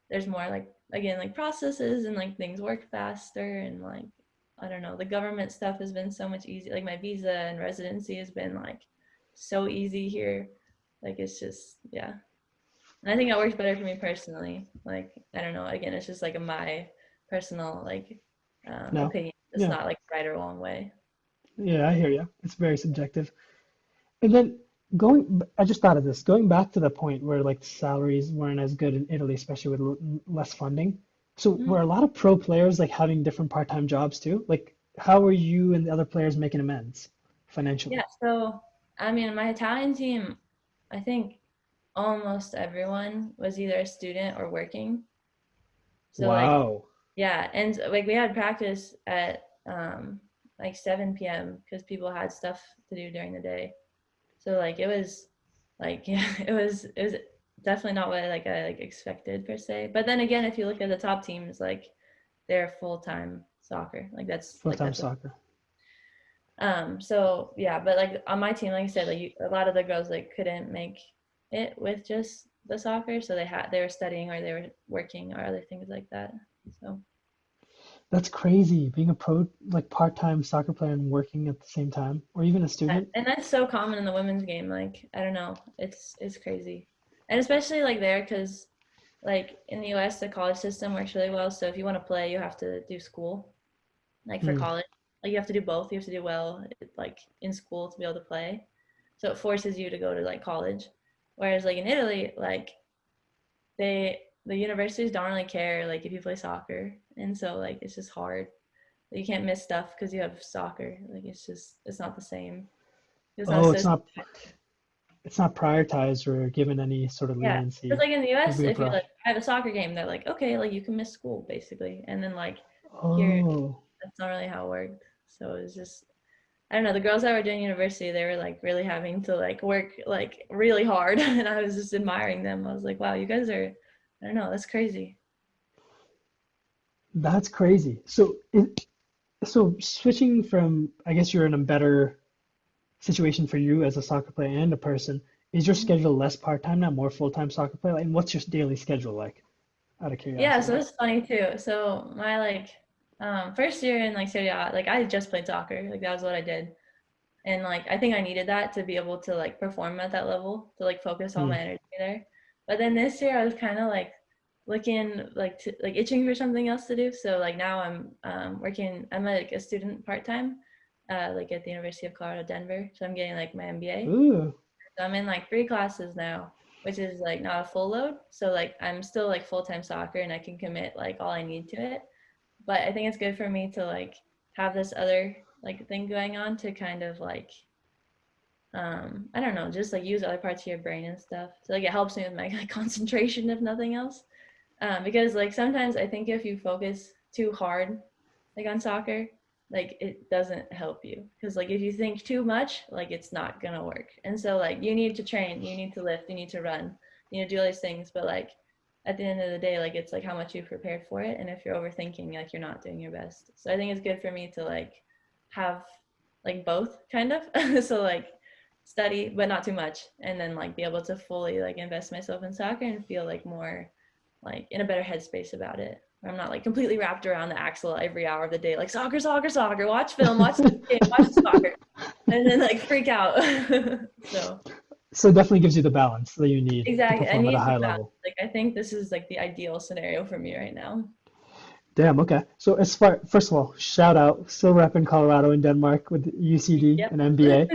there's more like again like processes and like things work faster and like I don't know, the government stuff has been so much easier. Like my visa and residency has been like so easy here. Like it's just yeah. And I think that works better for me personally. Like I don't know. Again, it's just like my personal like No, opinion. It's yeah, not like right or wrong way. yeah, I hear you. It's very subjective. And then I just thought of this, going back to the point where like salaries weren't as good in Italy, especially with less funding. So Mhm. were a lot of pro players like having different part-time jobs too? Like, how were you and the other players making amends Yeah. financially? So I mean, my Italian team, I think almost everyone was either a student or working. So like Wow. yeah, and like we had practice at like 7 p.m. because people had stuff to do during the day. So like it was like yeah, it was definitely not what like I like expected per se. But then again, if you look at the top teams, like they're full time soccer. Like Full-time that's soccer. so yeah, but like on my team, like I said, like a lot of the girls like couldn't make it with just the soccer, so they were studying or they were working or other things like that. So That's crazy, being a pro, like part-time soccer player and working at the same time, or even a student. and that's so common in the women's game. Like I don't know, it's crazy, and especially like there because like in the US, the college system works really well. So if you want to play, you have to do school. Like for Hmm. college, like you have to do both. You have to do well like in school to be able to play. So it forces you to go to like college. Whereas like in Italy, like the universities don't really care like if you play soccer, and so like it's just hard. You can't miss stuff because you have soccer. Like it's not the same. It's not Oh, so it's not prioritized or given any sort of yeah. Because leniency like in the for US, being a if you pro. like have a soccer game, they're like, okay, like you can miss school basically. And then like here, Oh, that's not really how it worked. So it's just I don't know, the girls that were doing university, they were like really having to like work like really hard. And I was just admiring them. I was like, wow, you guys are I don't know, that's crazy. that's crazy. So switching from, I guess you're in a better situation for you as a soccer player and a person. Is your Mhm. schedule less part-time now, more full-time soccer player? And what's your daily schedule like, out of Yeah, so curiosity? it's funny too. So my like first year in like Serie A, like I just played soccer. Like that was what I did. And like I think I needed that to be able to like perform at that level, to like focus all Hmm. my energy there. But then this year I was kind of like looking like to like itching for something else to do. So like now I'm working, I'm like a student part-time like at the University of Colorado Denver. So I'm getting like my MBA. Ooh, So I'm in like 3 classes now, which is like not a full load. So like I'm still like full-time soccer and I can commit like all I need to it. But I think it's good for me to like have this other like thing going on to kind of like I don't know, just like use other parts of your brain and stuff. So like it helps me with my like concentration if nothing else. Because like sometimes I think if you focus too hard like on soccer, like it doesn't help you. Because like if you think too much, like it's not gonna work. And so like you need to train, you need to lift, you need to run, you need to do all these things. But like at the end of the day, like it's like how much you prepared for it, and if you're overthinking, like you're not doing your best. So I think it's good for me to like have like both kind of. So like study but not too much, and then like be able to fully like invest myself in soccer and feel like more like in a better headspace about it, where I'm not like completely wrapped around the axle every hour of the day, like soccer, soccer, soccer, watch film, watch the game, watch soccer, and then like freak out. So So it definitely gives you the balance that you need to exactly, I perform at a need the high balance. level. Like I think this is like the ideal scenario for me right now. Damn, okay. So as far, first of all, shout out, still repping Colorado and Denmark with UCD Yep. and NBA.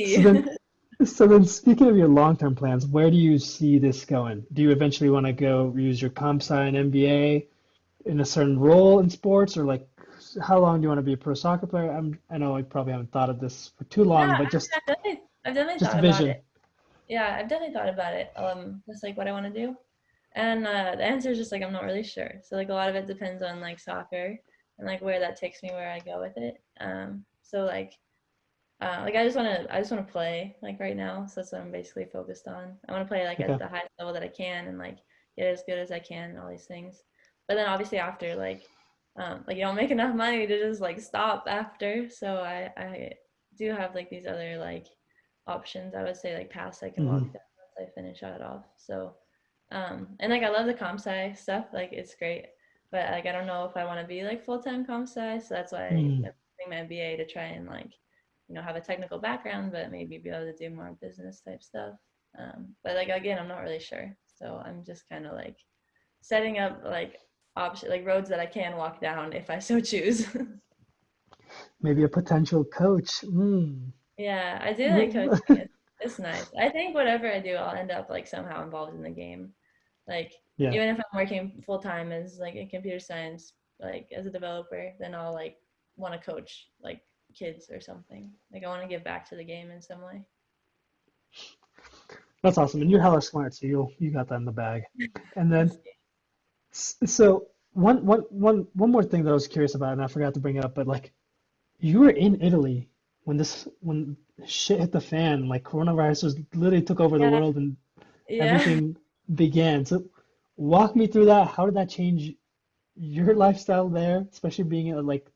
So City. then, so then speaking of your long-term plans, where do you see this going? Do you eventually want to go use your comp sci and MBA in a certain role in sports, or like how long do you want to be a pro soccer player? I know I probably haven't thought of this for too Yeah, long, but I've definitely just thought about vision. it. Yeah, I've definitely thought about it. That's like what I want to do. And the answer is just like I'm not really sure. So like a lot of it depends on like soccer and like where that takes me, where I go with it. So like I just wanna play like right now. So that's what I'm basically focused on. I want to play like at Okay. the highest level that I can and like get as good as I can and all these things. But then obviously after like you don't make enough money to just like stop after. So I do have like these other like options. I would say like paths I can walk Hmm. down once I finish that off. So and like I love the comp sci stuff. Like it's great. But like I don't know if I want to be like full time comp sci. So that's why I'm Hmm. doing my MBA to try and like have a technical background, but maybe be able to do more business type stuff. But like again, I'm not really sure. So I'm just kind of like setting up like option like roads that I can walk down if I so choose. Maybe a potential coach. Mm. Yeah, I do like coaching. It's nice. I think whatever I do, I'll end up like somehow involved in the game. Like Yeah. even if I'm working full time as like in computer science, like as a developer, then I'll like want to coach like kids or something. Like I want to give back to the game in some way. That's awesome. And you're hella smart, so you got that in the bag. And then so one more thing that I was curious about, and I forgot to bring it up, but like you were in Italy when shit hit the fan, like coronavirus was literally took over the Yeah, world and yeah. everything began. So walk me through that. How did that change your lifestyle there, especially being at like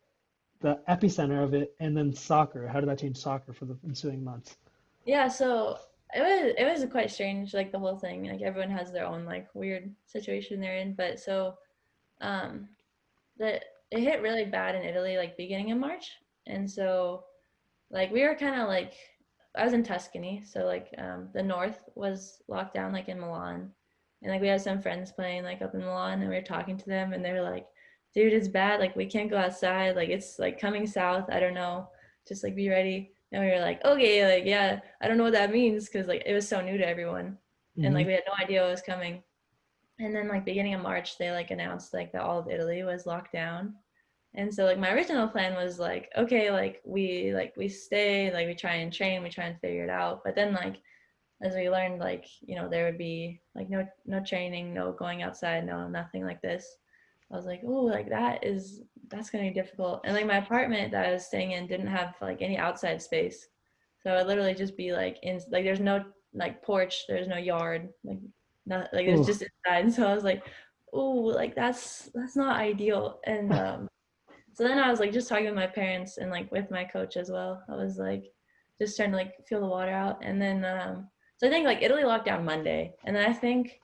the epicenter of it, and then soccer? How did that change soccer for the ensuing months? Yeah, so it was quite strange, like the whole thing. Like everyone has their own like weird situation they're in. But so um the it hit really bad in Italy like beginning of March. And so like we were kind of like I was in Tuscany, so like the north was locked down like in Milan. And like we had some friends playing like up in Milan and we were talking to them and they were like, dude, it's bad, like we can't go outside, like it's like coming south, I don't know, just like be ready. And we were like, okay, like yeah, I don't know what that means because like it was so new to everyone and like Hmm. we had no idea what was coming. And then like beginning of March they like announced like that all of Italy was locked down. And so like my original plan was like, okay, like we stay, like we try and train, we try and figure it out. But then like as we learned, like, there would be like no training, no going outside, no nothing like this. I was like, oh, like that's gonna be difficult. And like my apartment that I was staying in didn't have like any outside space. So it would literally just be like in like there's no like porch, there's no yard, like not like there's Ooh. just inside. And so I was like, oh, like that's not ideal. And so then I was like just talking with my parents and like with my coach as well. I was like just trying to like feel the water out. And then so I think like Italy locked down Monday. And then I think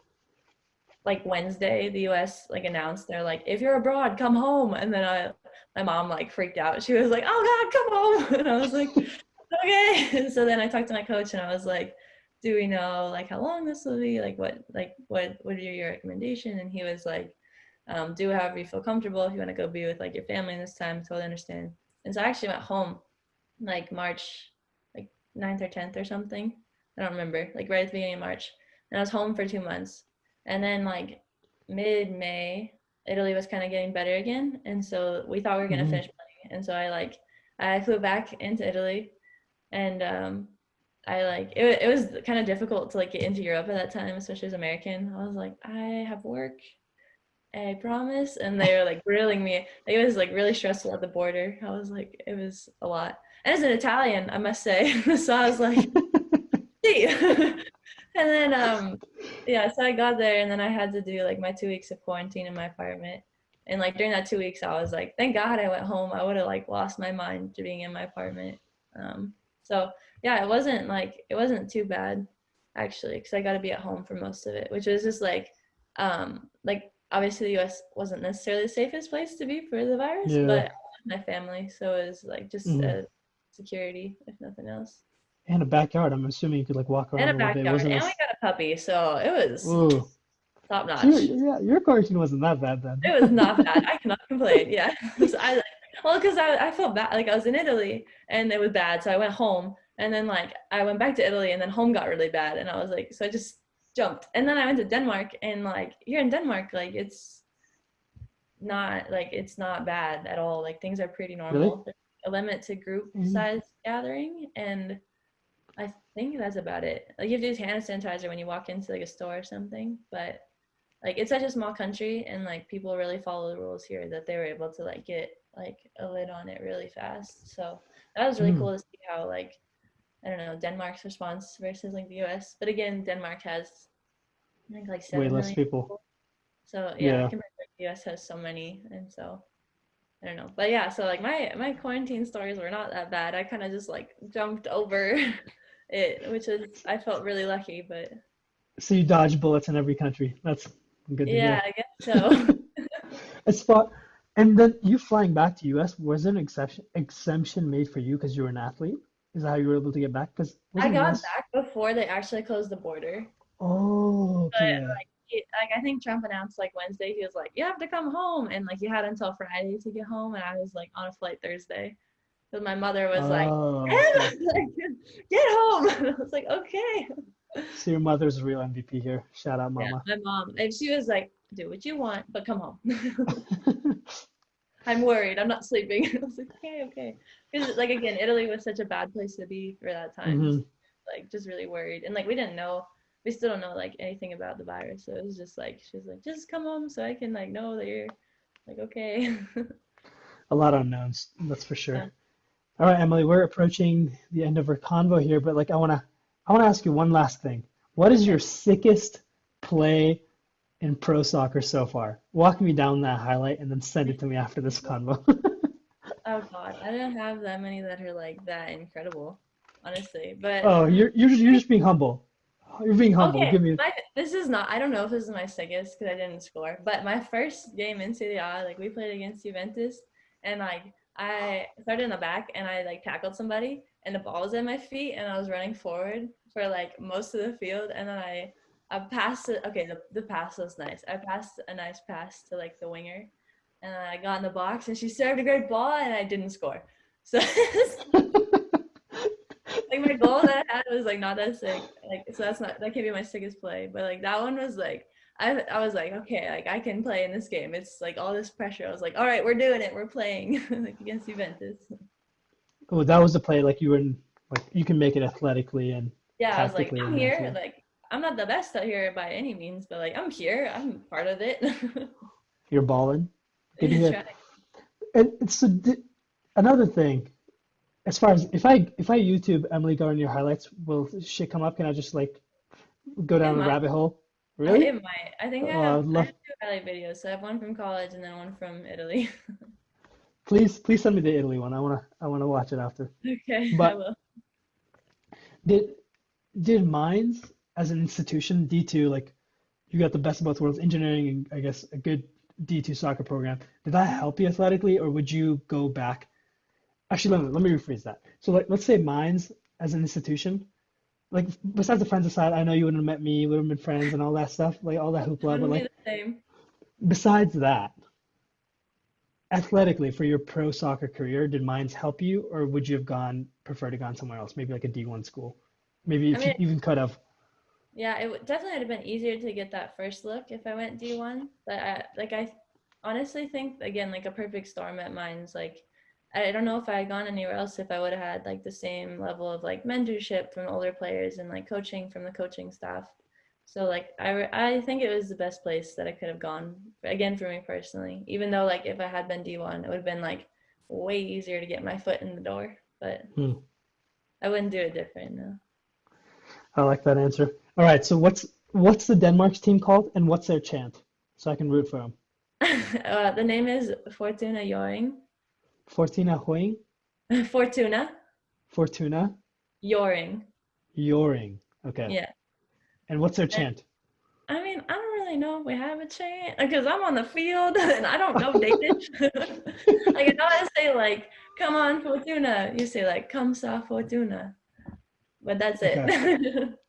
like Wednesday the US like announced they're like, if you're abroad, come home. And then my mom like freaked out. She was like, oh God, come home. And I was like, okay. And so then I talked to my coach and I was like, do we know like how long this will be? Like what would be your recommendation? And he was like, do however you feel comfortable. If you want to go be with like your family this time, totally understand. And so I actually went home like March like 9th or 10th or something. I don't remember, like right at the beginning of March. And I was home for 2 months. And then like mid-May, Italy was kind of getting better again. And so we thought we were gonna Hmm. finish playing. And so I flew back into Italy and it was kind of difficult to like get into Europe at that time, especially as American. I was like, I have work, I promise. And they were like grilling me. Like, it was like really stressful at the border. I was like, it was a lot. And as an Italian, I must say. So I was like, see. And then yeah, so I got there and then I had to do like my 2 weeks of quarantine in my apartment. And like during that 2 weeks I was like, thank God I went home. I would have like lost my mind to being in my apartment. So yeah, it wasn't too bad actually, because I got to be at home for most of it, which was just like obviously the US wasn't necessarily the safest place to be for the virus, Yeah. but my family, so it was like just Hmm. security if nothing else. And a backyard. I'm assuming you could like walk And around a a little bit. It backyard, wasn't and we as. got a puppy, so it was Ooh. top So your, notch. yeah, your quarantine wasn't that bad then. It was not bad. I cannot complain. Yeah. So well, because I felt bad. Like I was in Italy and it was bad. So I went home and then like I went back to Italy and then home got really bad. And I was like, so I just jumped. And then I went to Denmark and like here in Denmark, like it's not bad at all. Like things are pretty Really? normal. There's a limit to group Mm. size gathering and I think that's about it. Like you have to use hand sanitizer when you walk into like a store or something, but like it's such a small country and like people really follow the rules here that they were able to like get like a lid on it really fast. So that was really Mm. cool to see how like I don't know Denmark's response versus like the US. But again, Denmark has I think like Way 7 less million people. people. So yeah, Yeah. compared to like, the US has so many, and so I don't know. But yeah, so like my quarantine stories were not that bad. I kind of just like jumped over it, which is I felt really lucky. But So you dodge bullets in every country. That's good to yeah, hear. I guess so. As far, and then you flying back to US, was there an exemption made for you because you were an athlete? Is that how you were able to get back? Because I wasn't got US? back before they actually closed the border. Oh, But okay. like I think Trump announced like Wednesday he was like you have to come home and like you had until Friday to get home and I was like on a flight Thursday because my mother was like Oh, Emma, okay. like, get home and I was like okay. So your mother's a real MVP here. Shout out, Yeah, mama. my mom and she was like do what you want but come home. I'm worried. I'm not sleeping. I was like, okay. Because like again, Italy was such a bad place to be for that time. Hmm. Like just really worried. And like we didn't know we still don't know like anything about the virus. So it was just like she was like, just come home so I can like know that you're like okay. A lot of unknowns, that's for sure. Yeah. All right, Emily, we're approaching the end of our convo here, but like I wanna ask you one last thing. What is Okay. your sickest play in pro soccer so far? Walk me down that highlight and then send it to me after this convo. Oh God, I don't have that many that are like that incredible, honestly. But Oh, you're just being humble. You're being humble. okay, Give me. this is not. I don't know if this is my sickest because I didn't score. But my first game in Serie A, like we played against Juventus, and like I started in the back and I like tackled somebody, and the ball was at my feet, and I was running forward for like most of the field, and then I passed it. Okay, the pass was nice. I passed a nice pass to like the winger, and I got in the box, and she served a great ball, and I didn't score. So like my goal that I had was like not that sick. Like so that can't be my sickest play. But like that one was like I was like, okay, like I can play in this game. It's like all this pressure. I was like, all right, we're doing it. We're playing like against Juventus. Oh, that was the play. Like you were in, like you can make it athletically and Yeah, I was like, tactically I'm and here. mentally. Like I'm not the best out here by any means, but like I'm here. I'm part of it. You're balling. Good to That's hear. right. And it's another thing. As far as if I YouTube Emily Garnier highlights, will shit come up? Can I just like go It down a might. rabbit hole? Really? It might. I think I would I love. have two highlight videos. So I have one from college and then one from Italy. Please send me the Italy one. I wanna watch it after. Okay, I But will. did did Mines as an institution D2 like you got the best of both worlds, engineering and I guess a good D2 soccer program. Did that help you athletically, or would you go back? Actually, let me rephrase that. So like let's say Mines as an institution, like besides the friends aside, I know you wouldn't have met me, you would have been friends and all that stuff, like all that It hoopla, but wouldn't be like the same. besides that, athletically for your pro soccer career, did Mines help you, or would you have prefer to gone somewhere else, maybe like a D1 school? Maybe I if you mean, even could have. yeah, it would definitely have been easier to get that first look if I went D1. But I honestly think again like a perfect storm at Mines. Like I don't know if I had gone anywhere else if I would have had like the same level of like mentorship from older players and like coaching from the coaching staff. So like I think it was the best place that I could have gone again for me personally. Even though like if I had been D1, it would have been like way easier to get my foot in the door. But Hmm, I wouldn't do it different. No. I like that answer. All right, so what's the Denmark's team called and what's their chant? So I can root for them. The name is Fortuna Hjørring. Fortuna Hjørring, Fortuna Fortuna Hjørring. Hjørring. Okay. Yeah. And what's their And, chant? I mean, I don't really know if we have a chant because I'm on the field and I don't know Danish. Like, I know how to say, like, come on, Fortuna. You say, like, come sa Fortuna. But that's Okay. it.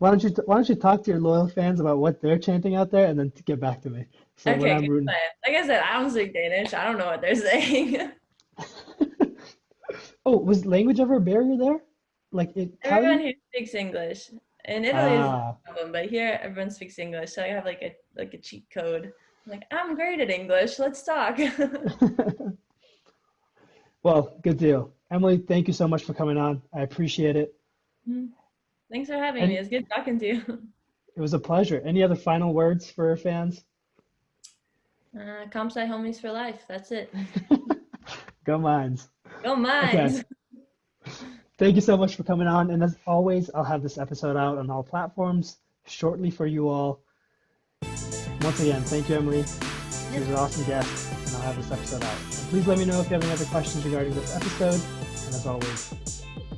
Why don't you talk to your loyal fans about what they're chanting out there and then get back to me. So when Okay, I'm good rooting. plan. Like I said, I don't speak Danish. I don't know what they're saying. Oh, was language ever a barrier there? Like Everyone Italian? here speaks English. In Italy is no Ah, problem, but here everyone speaks English. So I have like a cheat code. I'm like, I'm great at English. Let's talk. well, good deal. Emily, thank you so much for coming on. I appreciate it. Thanks for having me. And It's good talking to you. it was a pleasure. Any other final words for our fans? Comp sci homies for life. That's it. Go Mines. Go Okay. mines. Thank you so much for coming on. And as always, I'll have this episode out on all platforms shortly for you all. Once again, thank you, Emily. She was an awesome guest, and I'll have this episode out. And please let me know if you have any other questions regarding this episode. And as always,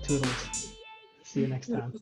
toodles. See you next time.